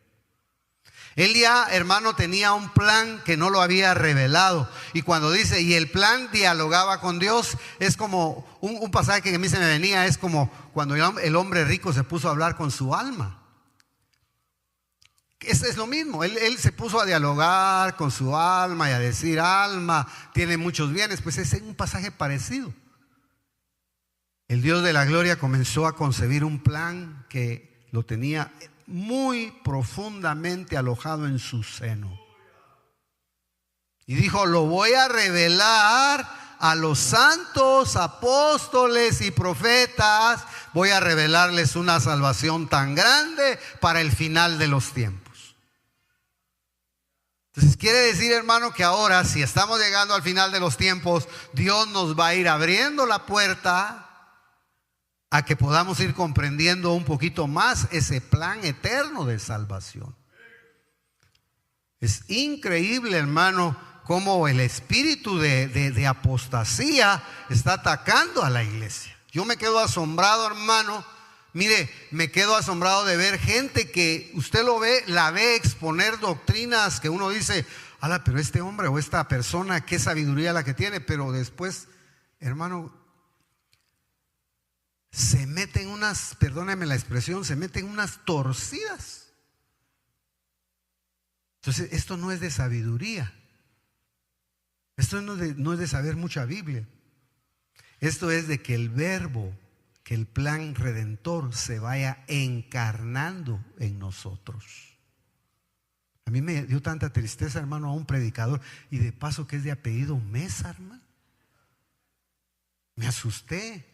Él ya, hermano, tenía un plan que no lo había revelado. Y cuando dice, y el plan dialogaba con Dios, es como un pasaje que a mí se me venía, es como cuando el hombre rico se puso a hablar con su alma. Es lo mismo, él se puso a dialogar con su alma y a decir, alma, tiene muchos bienes. Pues es un pasaje parecido. El Dios de la gloria comenzó a concebir un plan que lo tenía muy profundamente alojado en su seno. Y dijo, lo voy a revelar a los santos, apóstoles y profetas. Voy a revelarles una salvación tan grande para el final de los tiempos. Entonces quiere decir, hermano, que ahora, si estamos llegando al final de los tiempos, Dios nos va a ir abriendo la puerta a que podamos ir comprendiendo un poquito más ese plan eterno de salvación. Es increíble, hermano, cómo el espíritu de apostasía está atacando a la iglesia. Yo me quedo asombrado, hermano. Mire, me quedo asombrado de ver gente que usted la ve exponer doctrinas que uno dice, ala, pero este hombre o esta persona, qué sabiduría la que tiene, pero después, hermano, se meten unas, perdóneme la expresión, se meten unas torcidas. Entonces, esto no es de sabiduría. Esto no es de saber mucha Biblia. Esto es de que el verbo, que el plan redentor se vaya encarnando en nosotros. A mí me dio tanta tristeza, hermano, a un predicador, y de paso que es de apellido Mesa, hermano. Me asusté.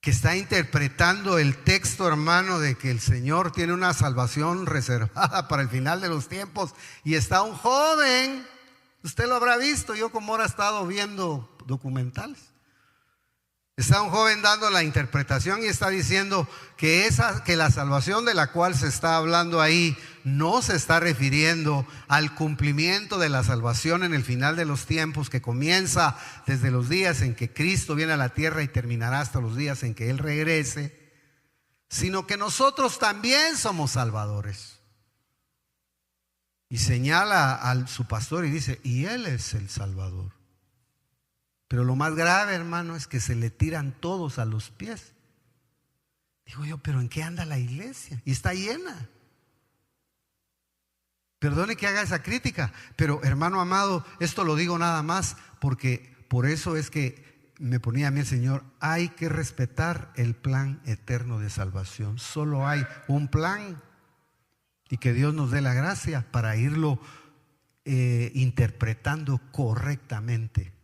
Que está interpretando el texto, hermano, de que el Señor tiene una salvación reservada para el final de los tiempos. Y está un joven, usted lo habrá visto, yo como ahora he estado viendo documentales. Está un joven dando la interpretación y está diciendo que la salvación de la cual se está hablando ahí no se está refiriendo al cumplimiento de la salvación en el final de los tiempos, que comienza desde los días en que Cristo viene a la tierra y terminará hasta los días en que Él regrese, sino que nosotros también somos salvadores. Y señala a su pastor y dice, y Él es el Salvador. Pero lo más grave, hermano, es que se le tiran todos a los pies. Digo yo, pero ¿en qué anda la iglesia? Y está llena. Perdone que haga esa crítica, pero hermano amado, esto lo digo nada más porque por eso es que me ponía a mí el Señor, hay que respetar el plan eterno de salvación. Solo hay un plan Y que Dios nos dé la gracia para irlo interpretando correctamente.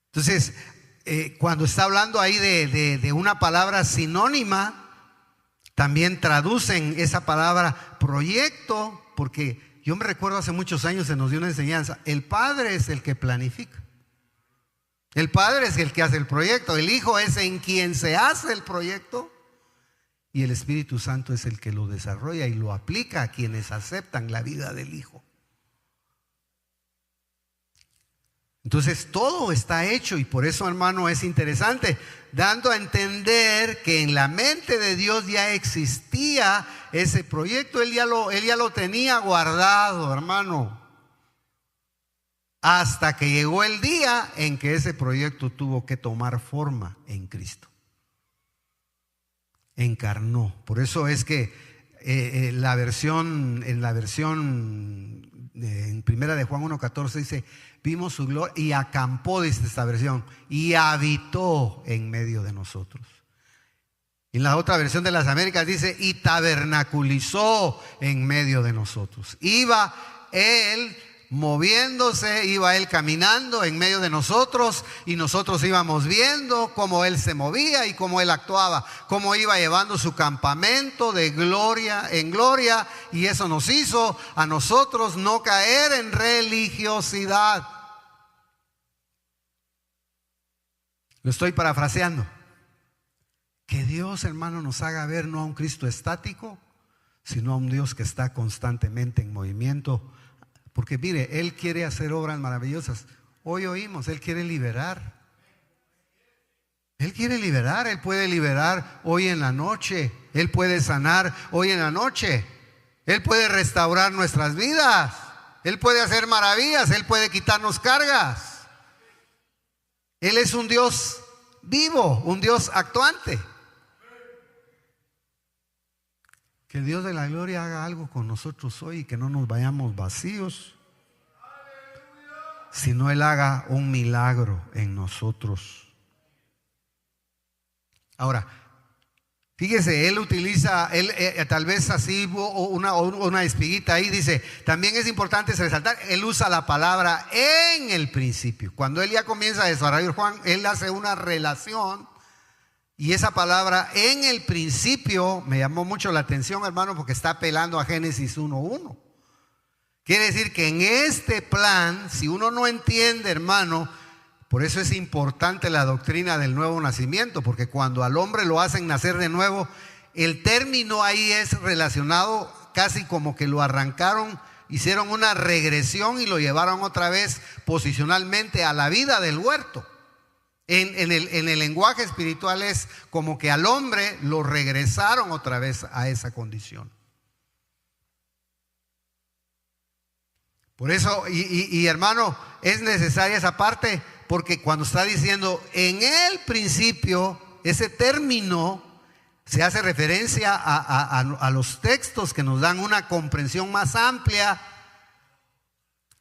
Entonces, cuando está hablando ahí de una palabra sinónima, también traducen esa palabra proyecto, porque yo me recuerdo hace muchos años se nos dio una enseñanza. El Padre es el que planifica. El Padre es el que hace el proyecto. El Hijo es en quien se hace el proyecto. Y el Espíritu Santo es el que lo desarrolla y lo aplica a quienes aceptan la vida del Hijo. Entonces todo está hecho, y por eso, hermano, es interesante, dando a entender que en la mente de Dios ya existía ese proyecto. Él ya lo tenía guardado, hermano, hasta que llegó el día en que ese proyecto tuvo que tomar forma en Cristo. Encarnó. Por eso es que en la versión en primera de Juan 1:14 dice: vimos su gloria y acampó, dice esta versión, y habitó en medio de nosotros. Y en la otra versión de las Américas dice: y tabernaculizó en medio de nosotros. Iba él moviéndose, iba él caminando en medio de nosotros, y nosotros íbamos viendo cómo él se movía y cómo él actuaba, cómo iba llevando su campamento de gloria en gloria, y eso nos hizo a nosotros no caer en religiosidad. Lo estoy parafraseando. Que Dios, hermano, nos haga ver no a un Cristo estático, sino a un Dios que está constantemente en movimiento. Porque mire, Él quiere hacer obras maravillosas. Hoy oímos, Él quiere liberar. Él quiere liberar, Él puede liberar hoy en la noche. Él puede sanar hoy en la noche. Él puede restaurar nuestras vidas. Él puede hacer maravillas, Él puede quitarnos cargas. Él es un Dios vivo, un Dios actuante. Que el Dios de la gloria haga algo con nosotros hoy y que no nos vayamos vacíos, sino Él haga un milagro en nosotros. Ahora, fíjese, Él utiliza, tal vez así una espiguita ahí, dice, también es importante resaltar, Él usa la palabra en el principio. Cuando Él ya comienza a desarrollar Juan, Él hace una relación. Y esa palabra en el principio me llamó mucho la atención, hermano, porque está apelando a Génesis 1:1. Quiere decir que en este plan, si uno no entiende, hermano, por eso es importante la doctrina del nuevo nacimiento, porque cuando al hombre lo hacen nacer de nuevo, el término ahí es relacionado casi como que lo arrancaron, hicieron una regresión y lo llevaron otra vez posicionalmente a la vida del huerto. En el lenguaje espiritual es como que al hombre lo regresaron otra vez a esa condición. Por eso, y hermano, es necesaria esa parte, porque cuando está diciendo en el principio, ese término se hace referencia a los textos que nos dan una comprensión más amplia.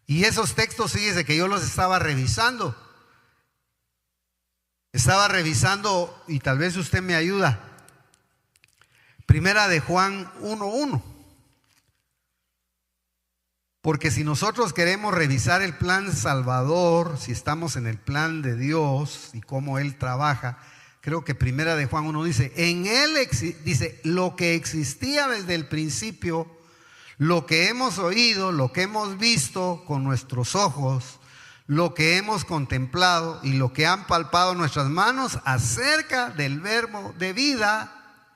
Y esos textos, fíjese que yo los estaba revisando. Y tal vez usted me ayuda. Primera de Juan 1:1. Porque si nosotros queremos revisar el plan salvador, si estamos en el plan de Dios y cómo Él trabaja, creo que Primera de Juan 1 dice, en Él dice, lo que existía desde el principio, lo que hemos oído, lo que hemos visto con nuestros ojos, lo que hemos contemplado y lo que han palpado nuestras manos acerca del verbo de vida,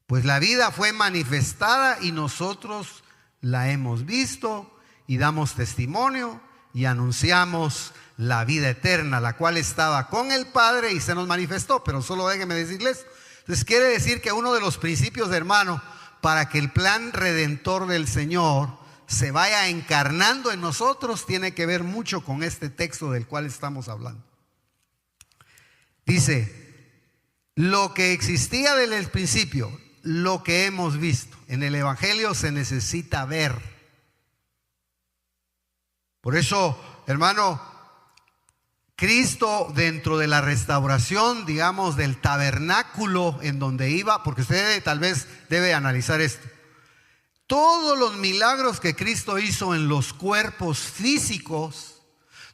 pues la vida fue manifestada y nosotros la hemos visto y damos testimonio y anunciamos la vida eterna, la cual estaba con el Padre y se nos manifestó. Pero solo déjenme decirles, entonces quiere decir que uno de los principios, hermano, para que el plan redentor del Señor se vaya encarnando en nosotros, tiene que ver mucho con este texto del cual estamos hablando. Dice, lo que existía desde el principio, lo que hemos visto. En el Evangelio se necesita ver. Por eso, hermano, Cristo, dentro de la restauración, digamos, del tabernáculo en donde iba, porque usted tal vez debe analizar esto. Todos los milagros que Cristo hizo en los cuerpos físicos,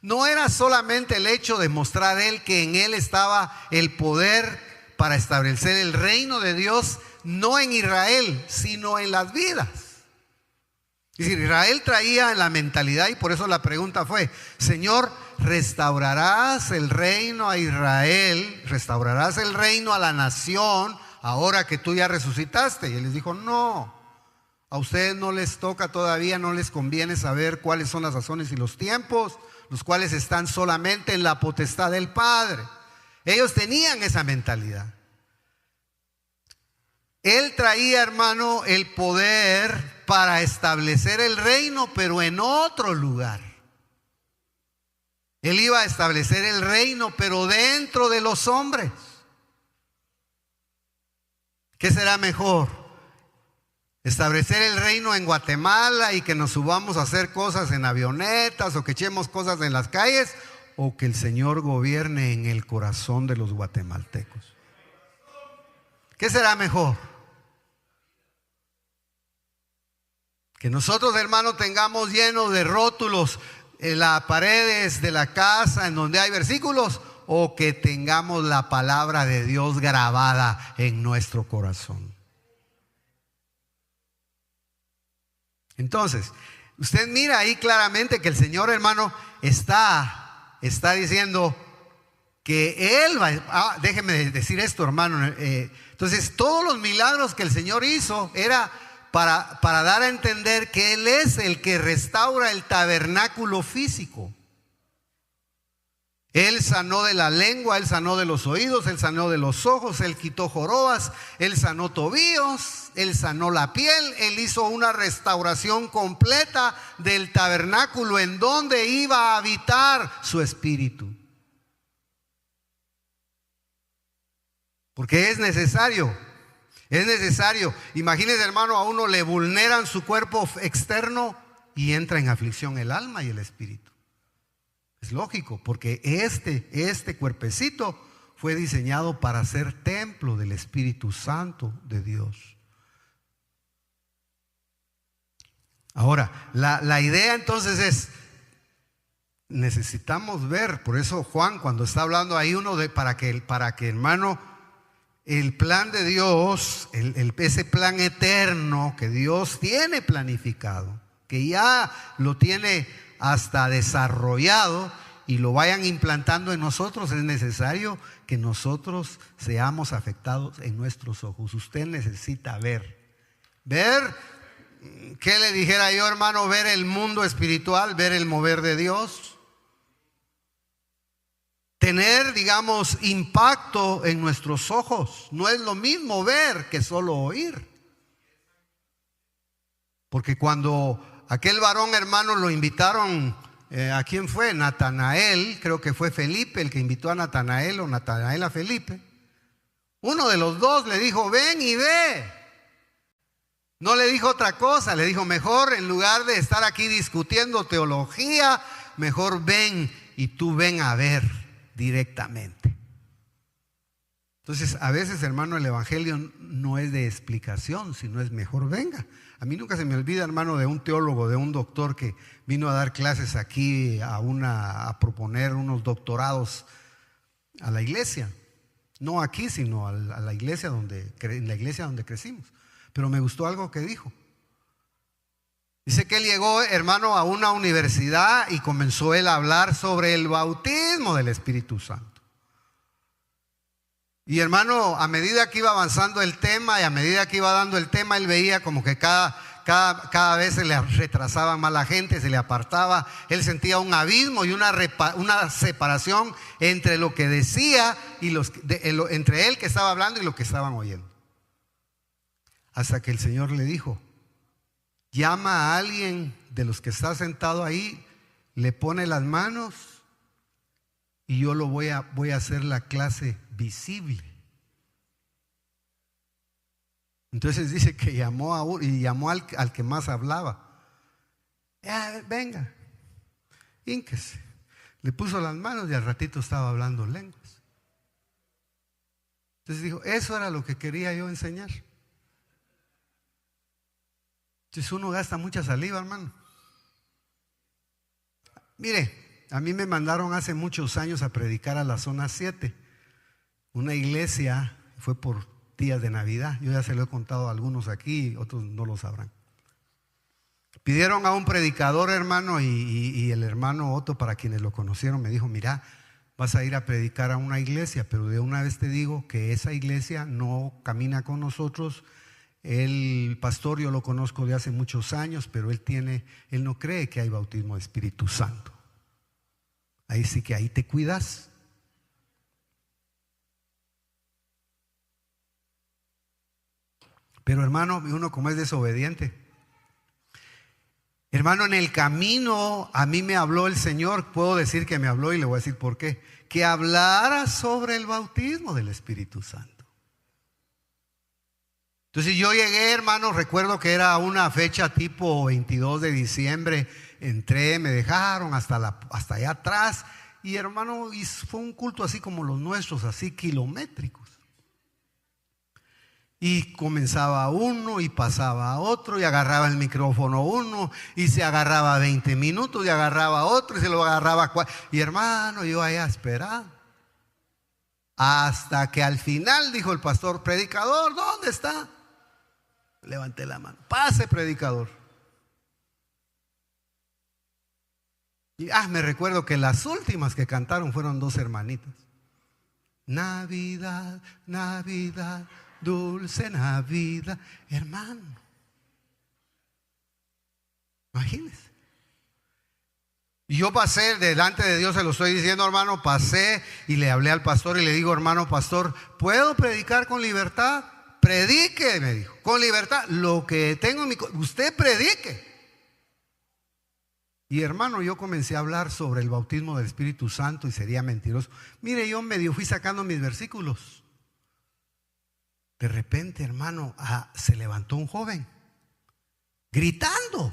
no era solamente el hecho de mostrar Él que en Él estaba el poder para establecer el reino de Dios, no en Israel, sino en las vidas. Es decir, Israel traía la mentalidad, y por eso la pregunta fue: Señor, ¿restaurarás el reino a Israel? ¿Restaurarás el reino a la nación ahora que tú ya resucitaste? Y Él les dijo: no, a ustedes no les toca todavía, no les conviene saber cuáles son las sazones y los tiempos, los cuales están solamente en la potestad del Padre. Ellos tenían esa mentalidad. Él traía, hermano, el poder para establecer el reino, pero en otro lugar. Él iba a establecer el reino, pero dentro de los hombres. ¿Qué será mejor? ¿Establecer el reino en Guatemala y que nos subamos a hacer cosas en avionetas o que echemos cosas en las calles? ¿O que el Señor gobierne en el corazón de los guatemaltecos? ¿Qué será mejor? Que nosotros, hermanos, tengamos llenos de rótulos en las paredes de la casa en donde hay versículos, o que tengamos la palabra de Dios grabada en nuestro corazón. Entonces, usted mira ahí claramente que el Señor, hermano, está diciendo que Él va. Déjeme decir esto, hermano. Entonces, todos los milagros que el Señor hizo era para dar a entender que Él es el que restaura el tabernáculo físico. Él sanó de la lengua, Él sanó de los oídos, Él sanó de los ojos, Él quitó jorobas, Él sanó tobillos, Él sanó la piel. Él hizo una restauración completa del tabernáculo en donde iba a habitar su espíritu. Porque es necesario. Imagínese, hermano, a uno le vulneran su cuerpo externo y entra en aflicción el alma y el espíritu. Es lógico, porque este cuerpecito fue diseñado para ser templo del Espíritu Santo de Dios. Ahora, la idea entonces es, necesitamos ver, por eso Juan cuando está hablando ahí para que hermano, el plan de Dios, ese plan eterno que Dios tiene planificado, que ya lo tiene hasta desarrollado y lo vayan implantando en nosotros, es necesario que nosotros seamos afectados en nuestros ojos. Usted necesita ver, ¿qué le dijera yo, hermano? Ver el mundo espiritual, ver el mover de Dios. Tener, digamos, impacto en nuestros ojos. No es lo mismo ver que solo oír. Porque cuando aquel varón, hermano, lo invitaron, ¿a quién fue? Natanael, creo que fue Felipe el que invitó a Natanael, o Natanael a Felipe. Uno de los dos le dijo: ven y ve. No le dijo otra cosa, le dijo: mejor, en lugar de estar aquí discutiendo teología, mejor ven, y tú ven a ver directamente. Entonces, a veces, hermano, el evangelio no es de explicación, sino es mejor venga. A mí nunca se me olvida, hermano, de un teólogo, de un doctor que vino a dar clases aquí a proponer unos doctorados a la iglesia. No aquí, sino a la iglesia en la iglesia donde crecimos. Pero me gustó algo que dijo. Dice que él llegó, hermano, a una universidad y comenzó él a hablar sobre el bautismo del Espíritu Santo. Y, hermano, a medida que iba avanzando el tema y a medida que iba dando el tema, él veía como que cada vez se le retrasaba más la gente, se le apartaba. Él sentía un abismo y una separación entre lo que decía y entre él que estaba hablando y lo que estaban oyendo. Hasta que el Señor le dijo: llama a alguien de los que está sentado ahí, le pone las manos y yo lo voy a hacer la clase visible. Entonces dice que llamó al que más hablaba. Venga, hínquese. Le puso las manos y al ratito estaba hablando lenguas. Entonces dijo, eso era lo que quería yo enseñar. Entonces uno gasta mucha saliva, hermano. Mire, a mí me mandaron hace muchos años a predicar a la zona 7, una iglesia, fue por días de Navidad. Yo ya se lo he contado a algunos aquí, otros no lo sabrán. Pidieron a un predicador, hermano, y el hermano Otto, para quienes lo conocieron, me dijo, mira, vas a ir a predicar a una iglesia, pero de una vez te digo que esa iglesia no camina con nosotros. El pastor yo lo conozco de hace muchos años, pero él no cree que hay bautismo de Espíritu Santo. Ahí sí que ahí te cuidas. Pero hermano, uno como es desobediente. Hermano, en el camino a mí me habló el Señor, puedo decir que me habló y le voy a decir por qué. Que hablara sobre el bautismo del Espíritu Santo. Entonces yo llegué, hermano, recuerdo que era una fecha tipo 22 de diciembre, entré, me dejaron hasta allá atrás y hermano, fue un culto así como los nuestros, así kilométricos. Y comenzaba uno y pasaba a otro y agarraba el micrófono uno y se agarraba 20 minutos y agarraba otro y se lo agarraba y hermano, yo allá esperando. Hasta que al final dijo el pastor, predicador, ¿dónde está? Levanté la mano, pase predicador. Y me recuerdo que las últimas que cantaron fueron dos hermanitas. Navidad, Navidad, dulce Navidad. Hermano, imagínense. Y yo pasé delante de Dios, se lo estoy diciendo, hermano, pasé y le hablé al pastor y le digo, hermano pastor, ¿puedo predicar con libertad? Predique, me dijo, con libertad, lo que tengo en mi corazón, usted predique. Y hermano, yo comencé a hablar sobre el bautismo del Espíritu Santo y sería mentiroso. Mire, yo medio fui sacando mis versículos. De repente, hermano, se levantó un joven gritando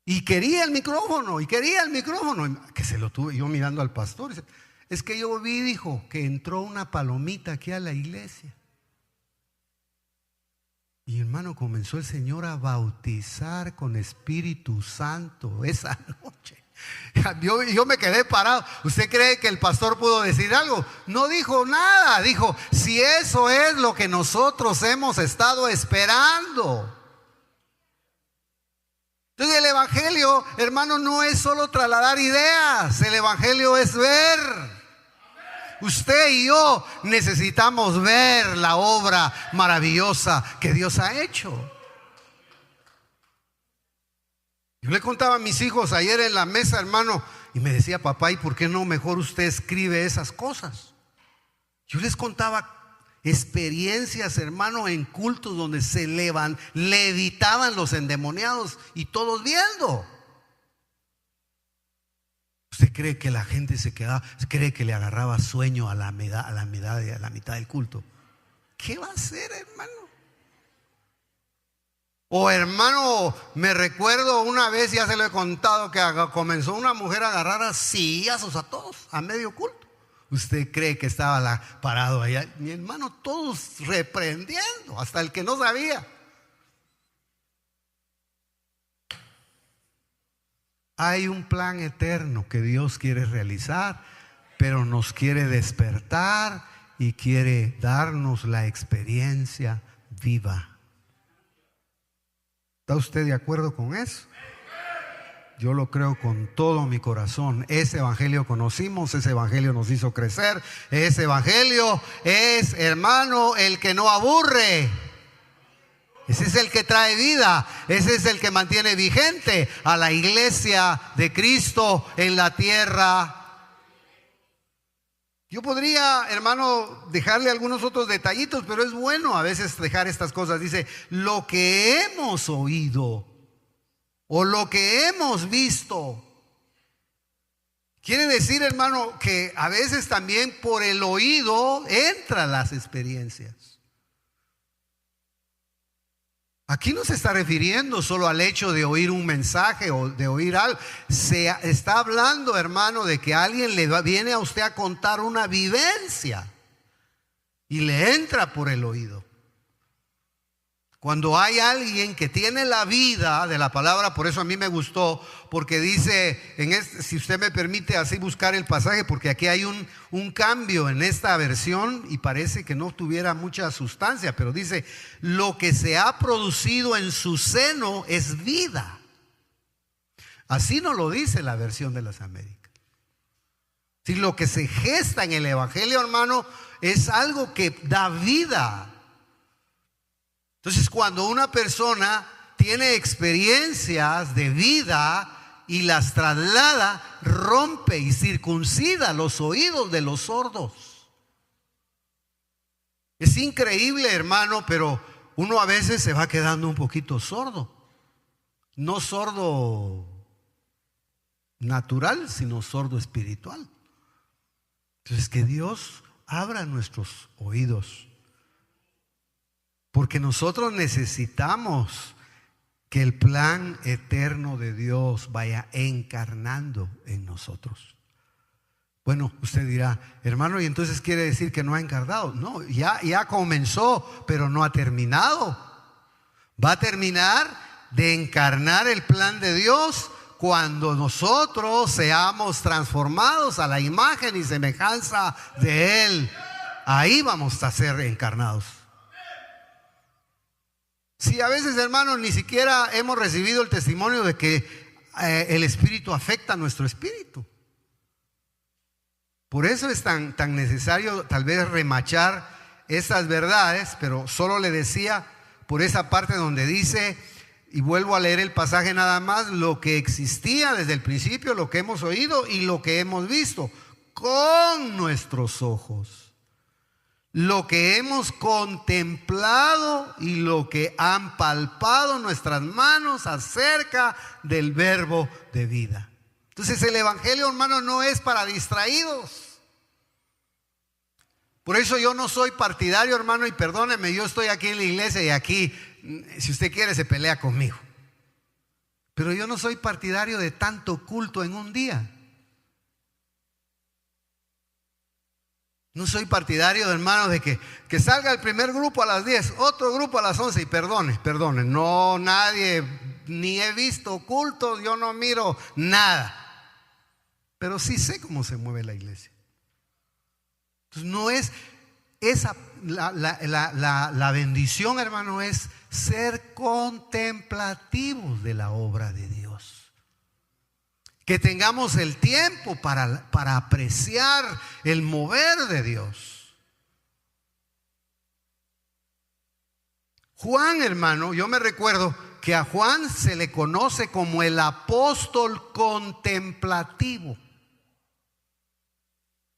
y quería el micrófono, que se lo tuve yo mirando al pastor. Es que yo vi, dijo, que entró una palomita aquí a la iglesia. Y hermano, comenzó el Señor a bautizar con Espíritu Santo esa noche. Yo me quedé parado. ¿Usted cree que el pastor pudo decir algo? No dijo nada. Dijo, si eso es lo que nosotros hemos estado esperando. Entonces el evangelio, hermano, no es solo trasladar ideas. El evangelio es ver. Usted y yo necesitamos ver la obra maravillosa que Dios ha hecho. Yo le contaba a mis hijos ayer en la mesa, hermano, y me decía, papá, ¿y por qué no mejor usted escribe esas cosas? Yo les contaba experiencias, hermano, en cultos donde levitaban los endemoniados y todos viendo. ¿Usted cree que la gente cree que le agarraba sueño a la mitad del culto? ¿Qué va a hacer, hermano? O hermano, me recuerdo una vez, ya se lo he contado, que comenzó una mujer a agarrar a sillazos a todos, a medio culto. ¿Usted cree que estaba parado allá? Mi hermano, todos reprendiendo, hasta el que no sabía. Hay un plan eterno que Dios quiere realizar, pero nos quiere despertar y quiere darnos la experiencia viva. ¿Está usted de acuerdo con eso? Yo lo creo con todo mi corazón. Ese evangelio conocimos, ese evangelio nos hizo crecer. Ese evangelio es, hermano, el que no aburre. Ese es el que trae vida. Ese es el que mantiene vigente a la iglesia de Cristo en la tierra. Yo podría, hermano, dejarle algunos otros detallitos, pero es bueno a veces dejar estas cosas. Dice, lo que hemos oído o lo que hemos visto. Quiere decir, hermano, que a veces también por el oído entran las experiencias. Aquí no se está refiriendo solo al hecho de oír un mensaje o de oír algo. Se está hablando, hermano, de que alguien viene a usted a contar una vivencia y le entra por el oído. Cuando hay alguien que tiene la vida de la palabra, por eso a mí me gustó, porque dice, si usted me permite así buscar el pasaje, porque aquí hay un cambio en esta versión y parece que no tuviera mucha sustancia, pero dice, lo que se ha producido en su seno es vida. Así no lo dice la versión de las Américas. Si lo que se gesta en el Evangelio, hermano, es algo que da vida. Entonces, cuando una persona tiene experiencias de vida y las traslada, rompe y circuncida los oídos de los sordos. Es increíble, hermano, pero uno a veces se va quedando un poquito sordo. No sordo natural, sino sordo espiritual. Entonces, que Dios abra nuestros oídos. Porque nosotros necesitamos que el plan eterno de Dios vaya encarnando en nosotros. Bueno, usted dirá, hermano, ¿y entonces quiere decir que no ha encarnado? No, ya comenzó, pero no ha terminado. Va a terminar de encarnar el plan de Dios cuando nosotros seamos transformados a la imagen y semejanza de Él. Ahí vamos a ser encarnados. Si a veces, hermanos, ni siquiera hemos recibido el testimonio de que el Espíritu afecta a nuestro espíritu. Por eso es tan necesario tal vez remachar esas verdades, pero solo le decía por esa parte donde dice, y vuelvo a leer el pasaje nada más, lo que existía desde el principio, lo que hemos oído y lo que hemos visto con nuestros ojos. Lo que hemos contemplado y lo que han palpado nuestras manos acerca del verbo de vida. Entonces el Evangelio, hermano, no es para distraídos. Por eso yo no soy partidario, hermano, y perdóneme, yo estoy aquí en la iglesia y aquí, si usted quiere, se pelea conmigo. Pero yo no soy partidario de tanto culto en un día. No soy partidario, hermanos, de que salga el primer grupo a las 10, otro grupo a las 11 y perdone, no, nadie, ni he visto cultos, yo no miro nada, pero sí sé cómo se mueve la iglesia. Entonces no es esa, la bendición, hermano, es ser contemplativos de la obra de Dios. Que tengamos el tiempo para apreciar el mover de Dios. Juan, hermano, yo me recuerdo que a Juan se le conoce como el apóstol contemplativo.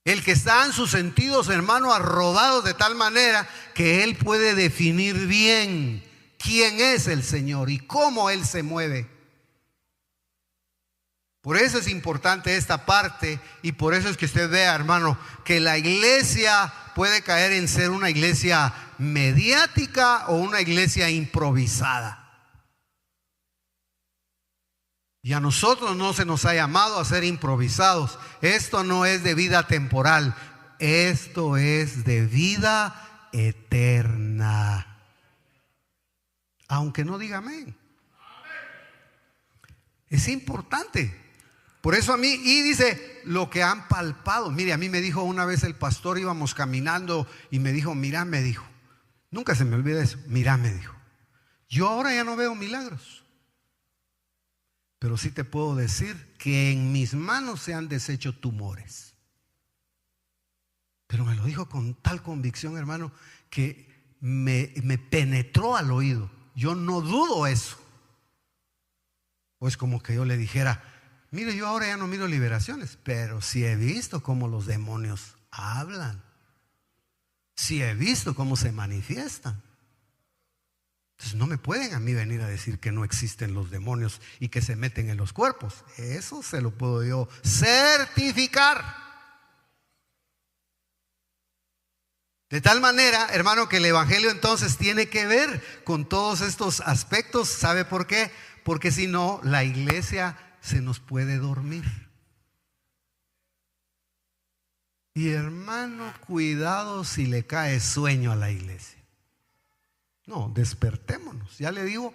El que está en sus sentidos, hermano, arrobados de tal manera que él puede definir bien quién es el Señor y cómo Él se mueve. Por eso es importante esta parte y por eso es que usted vea, hermano, que la iglesia puede caer en ser una iglesia mediática o una iglesia improvisada. Y a nosotros no se nos ha llamado a ser improvisados. Esto no es de vida temporal, esto es de vida eterna. Aunque no diga amén. Es importante. Por eso a mí, y dice, lo que han palpado. Mire, a mí me dijo una vez el pastor, íbamos caminando y me dijo, mira, me dijo, nunca se me olvida eso, mira, me dijo, yo ahora ya no veo milagros, pero sí te puedo decir que en mis manos se han deshecho tumores. Pero me lo dijo con tal convicción, hermano, que me penetró al oído. Yo no dudo eso. Pues como que yo le dijera, mire, yo ahora ya no miro liberaciones, pero sí he visto cómo los demonios hablan. Sí he visto cómo se manifiestan. Entonces no me pueden a mí venir a decir que no existen los demonios y que se meten en los cuerpos. Eso se lo puedo yo certificar. De tal manera, hermano, que el evangelio entonces tiene que ver con todos estos aspectos. ¿Sabe por qué? Porque si no, la iglesia se nos puede dormir. Y hermano, cuidado si le cae sueño a la iglesia. No, despertémonos. Ya le digo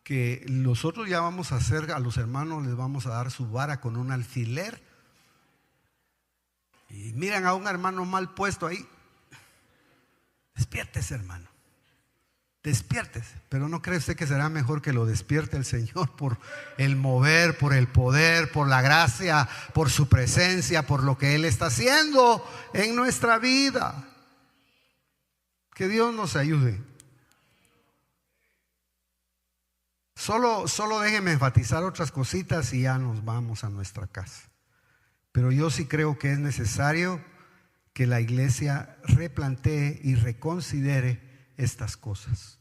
que nosotros ya vamos a hacer, a los hermanos les vamos a dar su vara con un alfiler. Y miran a un hermano mal puesto ahí. Despiértese, hermano. Despiértese. Pero ¿no cree usted que será mejor que lo despierte el Señor por el mover, por el poder, por la gracia, por su presencia, por lo que Él está haciendo en nuestra vida? Que Dios nos ayude. Solo déjeme enfatizar otras cositas y ya nos vamos a nuestra casa. Pero yo sí creo que es necesario que la iglesia replantee y reconsidere estas cosas.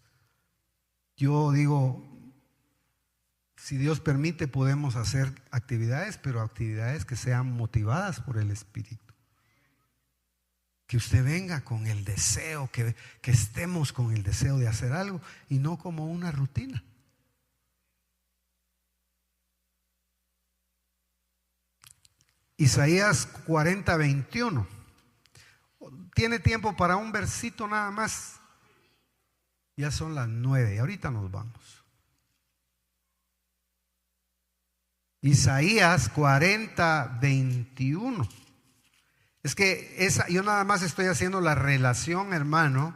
Yo digo, si Dios permite, podemos hacer actividades, pero actividades que sean motivadas por el Espíritu. Que usted venga con el deseo, que estemos con el deseo de hacer algo y no como una rutina. Isaías 40:21. ¿Tiene tiempo para un versito nada más? Ya son las 9, ahorita nos vamos. Isaías 40:21. Es que yo nada más estoy haciendo la relación, hermano,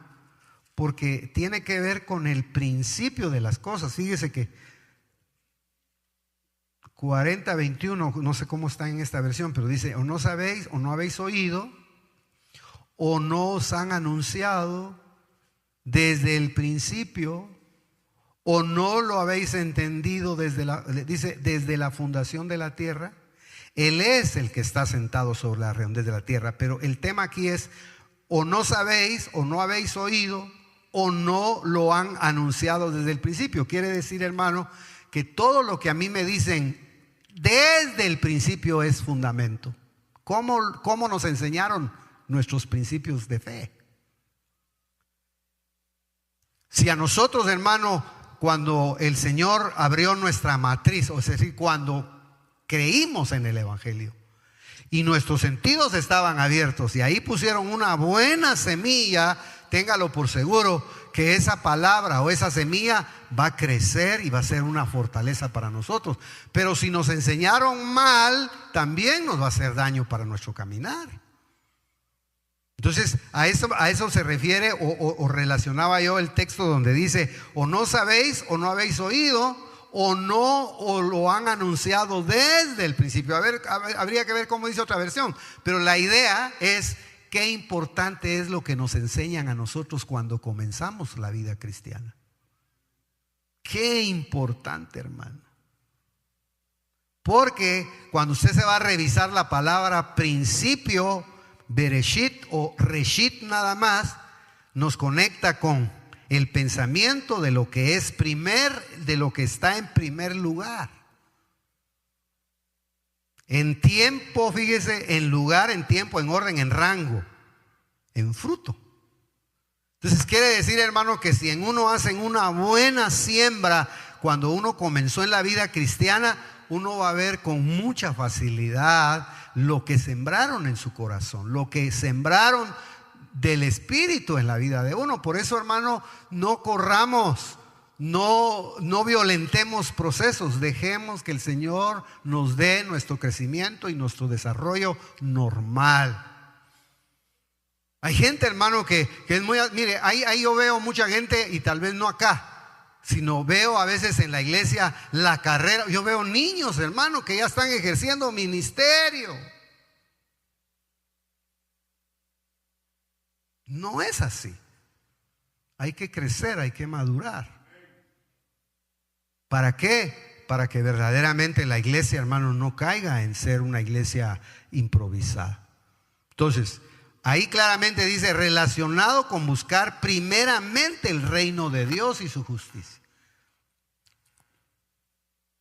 porque tiene que ver con el principio de las cosas. Fíjese que 40:21, no sé cómo está en esta versión, pero dice: o no sabéis, o no habéis oído, o no os han anunciado desde el principio, o no lo habéis entendido desde la fundación de la tierra. Él es el que está sentado sobre la redondez de la tierra, pero el tema aquí es: o no sabéis, o no habéis oído, o no lo han anunciado desde el principio. Quiere decir, hermano, que todo lo que a mí me dicen desde el principio es fundamento. ¿Cómo nos enseñaron nuestros principios de fe? Si a nosotros, hermano, cuando el Señor abrió nuestra matriz, o es decir, cuando creímos en el evangelio y nuestros sentidos estaban abiertos y ahí pusieron una buena semilla, téngalo por seguro que esa palabra o esa semilla va a crecer y va a ser una fortaleza para nosotros. Pero si nos enseñaron mal, también nos va a hacer daño para nuestro caminar. Entonces a eso se refiere o relacionaba yo el texto donde dice: o no sabéis, o no habéis oído, o no o lo han anunciado desde el principio. Habría que ver cómo dice otra versión, pero la idea es: qué importante es lo que nos enseñan a nosotros cuando comenzamos la vida cristiana. Qué importante, hermano. Porque cuando usted se va a revisar la palabra principio, Bereshit o Reshit nada más, nos conecta con el pensamiento de lo que es de lo que está en primer lugar. En tiempo, fíjese, en lugar, en tiempo, en orden, en rango, en fruto. Entonces quiere decir, hermano, que si en uno hacen una buena siembra, cuando uno comenzó en la vida cristiana, uno va a ver con mucha facilidad lo que sembraron en su corazón, lo que sembraron del Espíritu en la vida de uno. Por eso, hermano, no corramos, no violentemos procesos, dejemos que el Señor nos dé nuestro crecimiento y nuestro desarrollo normal. Hay gente, hermano, que es muy, mire, ahí yo veo mucha gente, y tal vez no acá, sino veo a veces en la iglesia la carrera. Yo veo niños, hermano, que ya están ejerciendo ministerio. No es así. Hay que crecer, hay que madurar. ¿Para qué? Para que verdaderamente la iglesia, hermano, no caiga en ser una iglesia improvisada. Entonces, ahí claramente dice: relacionado con buscar primeramente el reino de Dios y su justicia,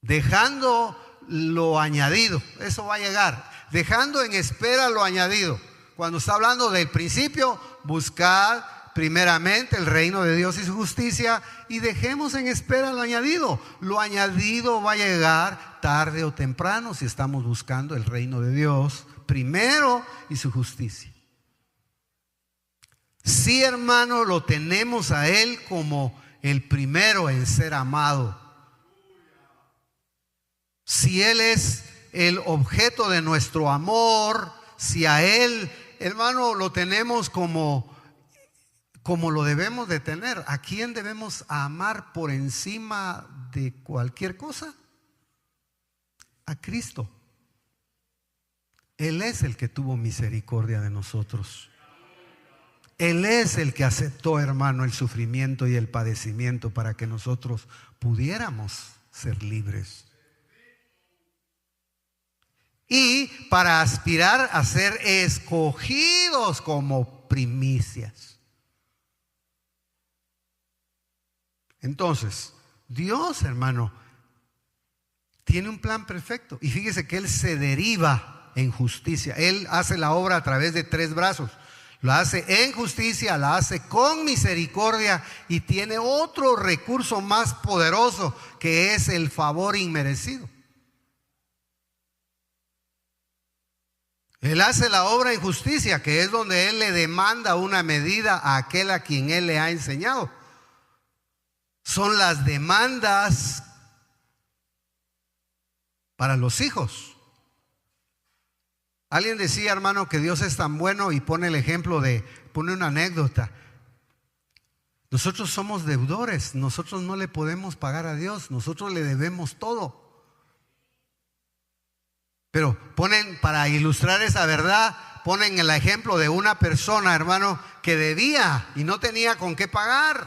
dejando lo añadido. Eso va a llegar. Dejando en espera lo añadido. Cuando está hablando del principio, buscad primeramente el reino de Dios y su justicia y dejemos en espera lo añadido. Lo añadido va a llegar tarde o temprano si estamos buscando el reino de Dios primero y su justicia. Sí, hermano, lo tenemos a Él como el primero en ser amado. Si Él es el objeto de nuestro amor, si a Él, hermano, lo tenemos como lo debemos de tener, ¿a quién debemos amar por encima de cualquier cosa? A Cristo. Él es el que tuvo misericordia de nosotros. Él es el que aceptó, hermano, el sufrimiento y el padecimiento para que nosotros pudiéramos ser libres. Y para aspirar a ser escogidos como primicias. Entonces, Dios, hermano, tiene un plan perfecto. Y fíjese que Él se deriva en justicia. Él hace la obra a través de tres brazos. La hace en justicia, la hace con misericordia y tiene otro recurso más poderoso que es el favor inmerecido. Él hace la obra en justicia, que es donde Él le demanda una medida a aquel a quien Él le ha enseñado. Son las demandas para los hijos. Alguien decía, hermano, que Dios es tan bueno y pone una anécdota. Nosotros somos deudores, nosotros no le podemos pagar a Dios, nosotros le debemos todo. Pero para ilustrar esa verdad, ponen el ejemplo de una persona, hermano, que debía y no tenía con qué pagar.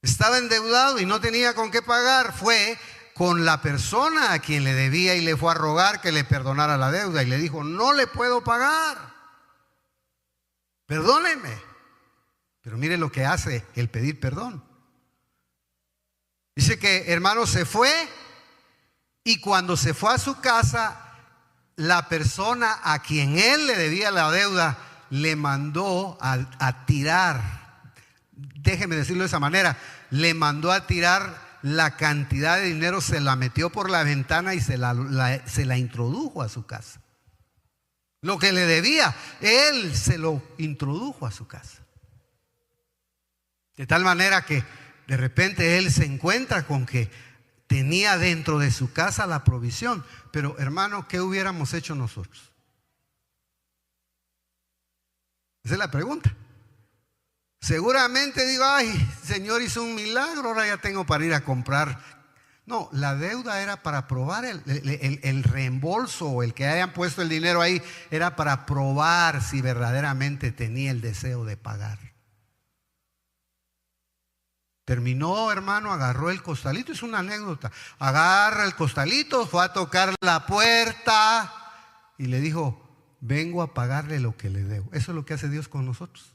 Estaba endeudado y no tenía con qué pagar. Fue con la persona a quien le debía y le fue a rogar que le perdonara la deuda. Y le dijo, no le puedo pagar. Perdóneme. Pero mire lo que hace el pedir perdón. Dice que, hermano, se fue y cuando se fue a su casa, la persona a quien él le debía la deuda le mandó a tirar. Déjeme decirlo de esa manera, le mandó a tirar la cantidad de dinero, se la metió por la ventana y se la introdujo a su casa. Lo que le debía, él se lo introdujo a su casa. De tal manera que de repente él se encuentra con que tenía dentro de su casa la provisión. Pero hermano, ¿qué hubiéramos hecho nosotros? Esa es la pregunta. Seguramente digo, ay, Señor hizo un milagro, ahora ya tengo para ir a comprar. No, la deuda era para probar el reembolso, o el que hayan puesto el dinero ahí, era para probar si verdaderamente tenía el deseo de pagar. Terminó, hermano, agarró el costalito, es una anécdota. Agarra el costalito, fue a tocar la puerta y le dijo, vengo a pagarle lo que le debo. Eso es lo que hace Dios con nosotros.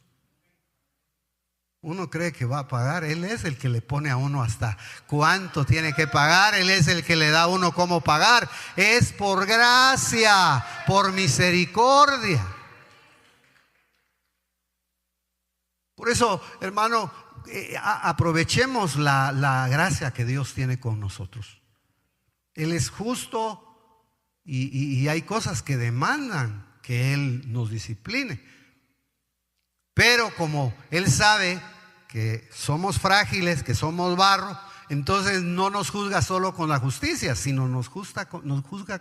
Uno cree que va a pagar, Él es el que le pone a uno hasta cuánto tiene que pagar, Él es el que le da a uno cómo pagar. Es por gracia, por misericordia. Por eso, hermano, aprovechemos la gracia que Dios tiene con nosotros. Él es justo y hay cosas que demandan que Él nos discipline. Pero como Él sabe que somos frágiles, que somos barro, entonces no nos juzga solo con la justicia, sino nos juzga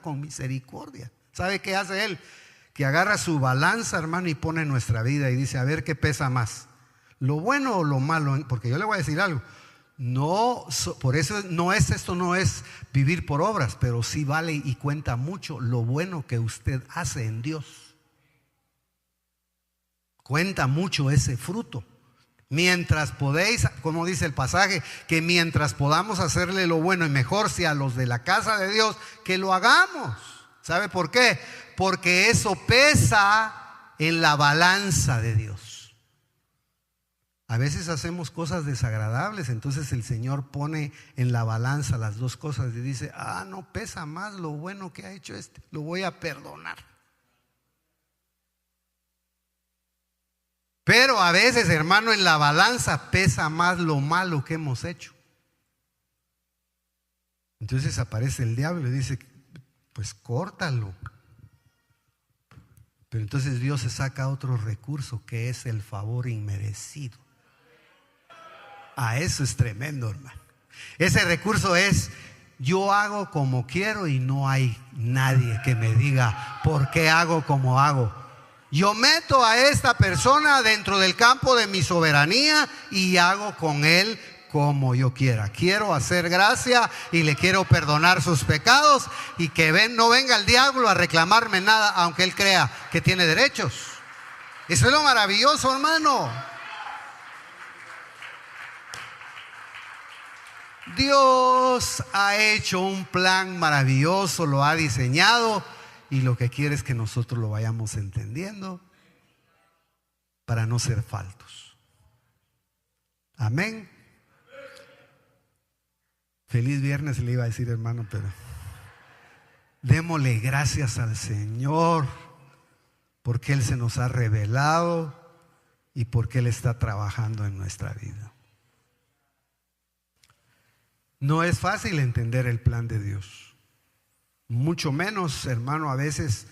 con misericordia. ¿Sabe qué hace Él? Que agarra su balanza, hermano, y pone nuestra vida y dice, a ver qué pesa más, lo bueno o lo malo. Porque yo le voy a decir algo, no, por eso esto no es vivir por obras, pero sí vale y cuenta mucho lo bueno que usted hace en Dios. Cuenta mucho ese fruto. Mientras podéis, como dice el pasaje, que mientras podamos hacerle lo bueno y mejor si a los de la casa de Dios, que lo hagamos. ¿Sabe por qué? Porque eso pesa en la balanza de Dios. A veces hacemos cosas desagradables, entonces el Señor pone en la balanza las dos cosas y dice, no pesa más lo bueno que ha hecho lo voy a perdonar. Pero a veces, hermano, en la balanza pesa más lo malo que hemos hecho. Entonces aparece el diablo y dice, pues córtalo. Pero entonces Dios se saca otro recurso, que es el favor inmerecido. Eso es tremendo, hermano. Ese recurso es: yo hago como quiero y no hay nadie que me diga por qué hago como hago. Yo meto a esta persona dentro del campo de mi soberanía y hago con él como yo quiera. Quiero hacer gracia y le quiero perdonar sus pecados, y que no venga el diablo a reclamarme nada, aunque él crea que tiene derechos. Eso es lo maravilloso, hermano. Dios ha hecho un plan maravilloso, lo ha diseñado, y lo que quiere es que nosotros lo vayamos entendiendo para no ser faltos. Amén. Feliz viernes le iba a decir, hermano, pero démosle gracias al Señor porque Él se nos ha revelado y porque Él está trabajando en nuestra vida. No es fácil entender el plan de Dios, mucho menos, hermano, a veces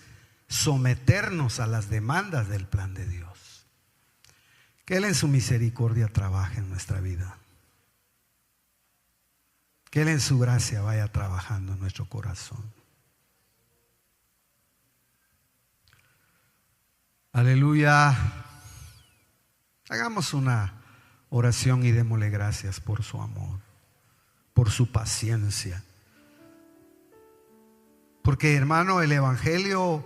someternos a las demandas del plan de Dios. Que Él en su misericordia trabaje en nuestra vida. Que Él en su gracia vaya trabajando en nuestro corazón. Aleluya. Hagamos una oración y démosle gracias por su amor, por su paciencia. Porque, hermano, el Evangelio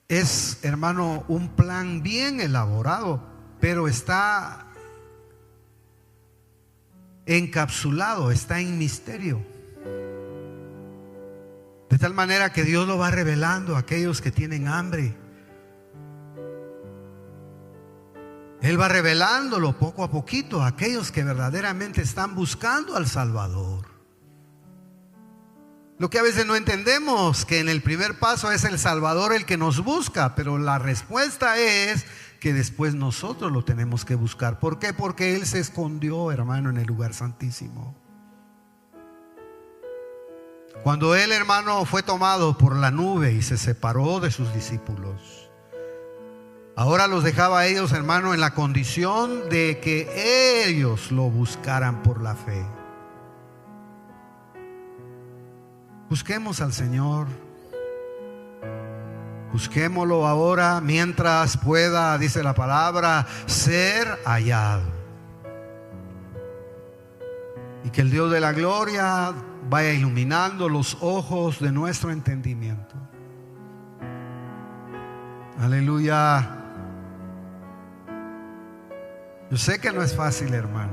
es, hermano, un plan bien elaborado, pero está encapsulado, está en misterio. De tal manera que Dios lo va revelando a aquellos que tienen hambre. Él va revelándolo poco a poquito a aquellos que verdaderamente están buscando al Salvador. Lo que a veces no entendemos, que en el primer paso es el Salvador el que nos busca, pero la respuesta es que después nosotros lo tenemos que buscar. ¿Por qué? Porque Él se escondió, hermano, en el lugar santísimo. Cuando Él, hermano, fue tomado por la nube y se separó de sus discípulos, ahora los dejaba a ellos, hermano, en la condición de que ellos lo buscaran por la fe. Busquemos al Señor. Busquémoslo ahora mientras pueda, dice la palabra, ser hallado. Y que el Dios de la gloria vaya iluminando los ojos de nuestro entendimiento. Aleluya. Yo sé que no es fácil, hermano.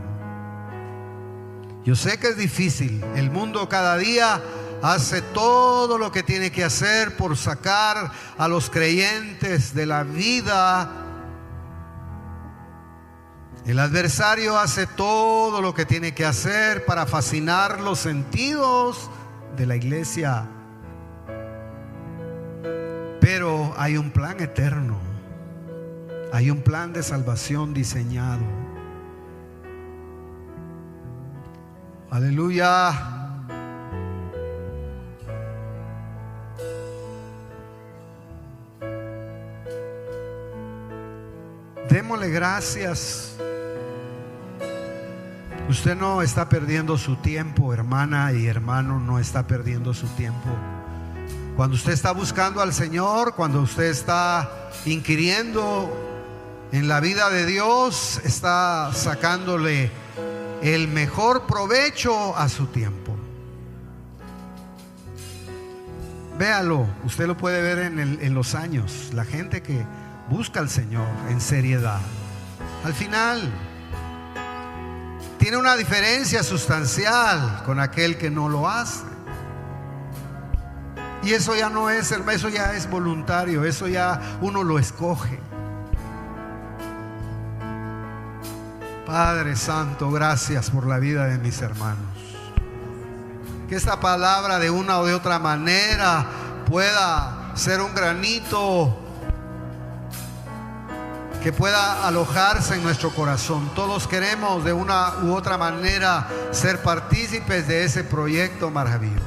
Yo sé que es difícil. El mundo cada día hace todo lo que tiene que hacer por sacar a los creyentes de la vida. El adversario hace todo lo que tiene que hacer para fascinar los sentidos de la iglesia. Pero hay un plan eterno. Hay un plan de salvación diseñado. Aleluya. Démosle gracias. Usted no está perdiendo su tiempo, hermana y hermano, no está perdiendo su tiempo. Cuando usted está buscando al Señor, cuando usted está inquiriendo en la vida de Dios, está sacándole el mejor provecho a su tiempo. Véalo, usted lo puede ver en los años. La gente que busca al Señor en seriedad, al final tiene una diferencia sustancial con aquel que no lo hace. Y eso ya no es, eso ya es voluntario, eso ya uno lo escoge. Padre Santo, gracias por la vida de mis hermanos. Que esta palabra de una o de otra manera pueda ser un granito que pueda alojarse en nuestro corazón. Todos queremos de una u otra manera ser partícipes de ese proyecto maravilloso.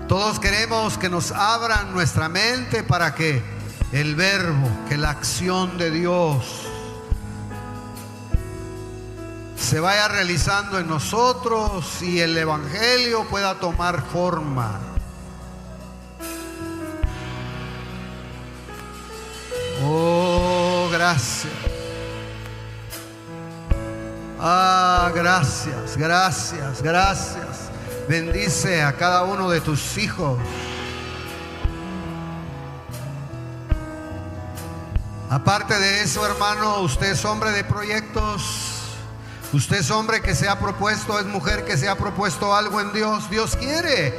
Todos queremos que nos abran nuestra mente para que el verbo, que la acción de Dios se vaya realizando en nosotros y el evangelio pueda tomar forma. Oh, gracias. Gracias, gracias, gracias. Bendice a cada uno de tus hijos. Aparte de eso, hermano, usted es hombre de proyectos. Usted es hombre que se ha propuesto, es mujer que se ha propuesto algo en Dios. Dios quiere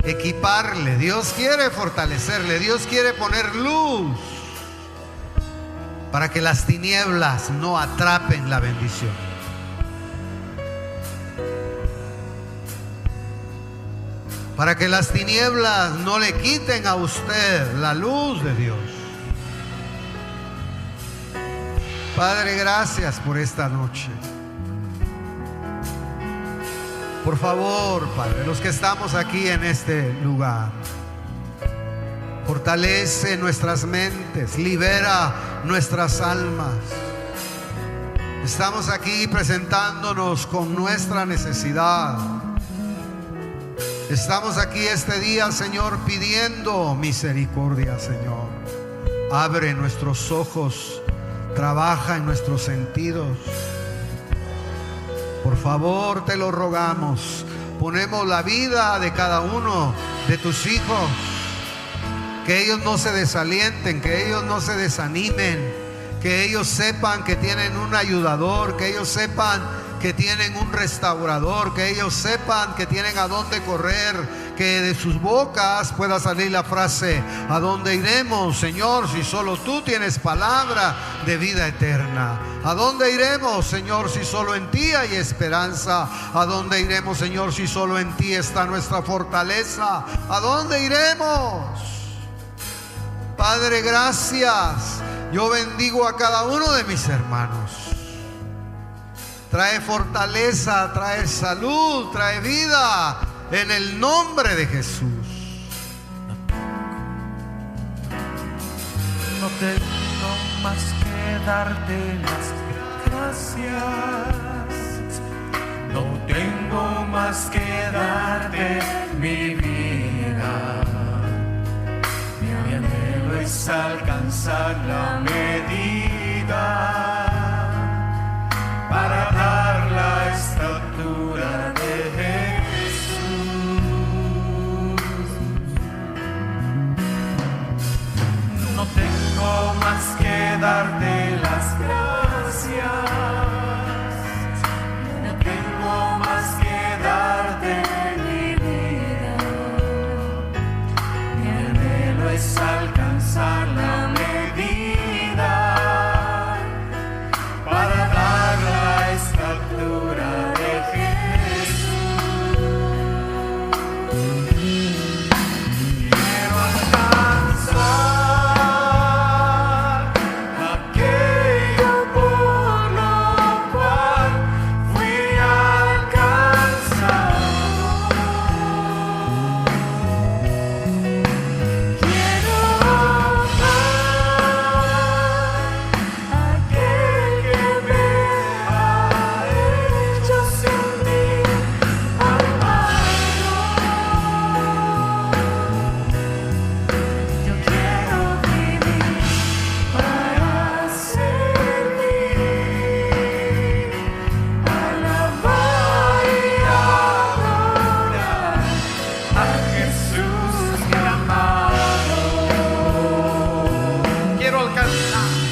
equiparle, Dios quiere fortalecerle, Dios quiere poner luz para que las tinieblas no atrapen la bendición. Para que las tinieblas no le quiten a usted la luz de Dios. Padre, gracias por esta noche. Por favor, Padre, los que estamos aquí en este lugar, fortalece nuestras mentes, libera nuestras almas. Estamos aquí presentándonos con nuestra necesidad. Estamos aquí este día, Señor, pidiendo misericordia, Señor. Abre nuestros ojos, trabaja en nuestros sentidos. Por favor, te lo rogamos. Ponemos la vida de cada uno de tus hijos. Que ellos no se desalienten, que ellos no se desanimen, que ellos sepan que tienen un ayudador, que ellos sepan que tienen un restaurador, que ellos sepan que tienen a dónde correr, que de sus bocas pueda salir la frase: ¿a dónde iremos, Señor, si solo tú tienes palabra de vida eterna? ¿A dónde iremos, Señor, si solo en ti hay esperanza? ¿A dónde iremos, Señor, si solo en ti está nuestra fortaleza? ¿A dónde iremos? Padre, gracias. Yo bendigo a cada uno de mis hermanos. Trae fortaleza, trae salud, trae vida en el nombre de Jesús. No tengo más que darte las gracias. No tengo más que darte mi vida. Mi anhelo es alcanzar la medida para dar la estatura de Jesús. No tengo más que darte las gracias. No tengo más que darte mi vida. Mi anhelo es alcanzar la medida para dar la estatura de Jesús. Quiero alcanzar aquello por lo cual fui alcanzado. Quiero amar aquel que me ha hecho sentir amado. Yo quiero vivir para servir, alabar y adorar a Jesús mi amado. Quiero alcanzar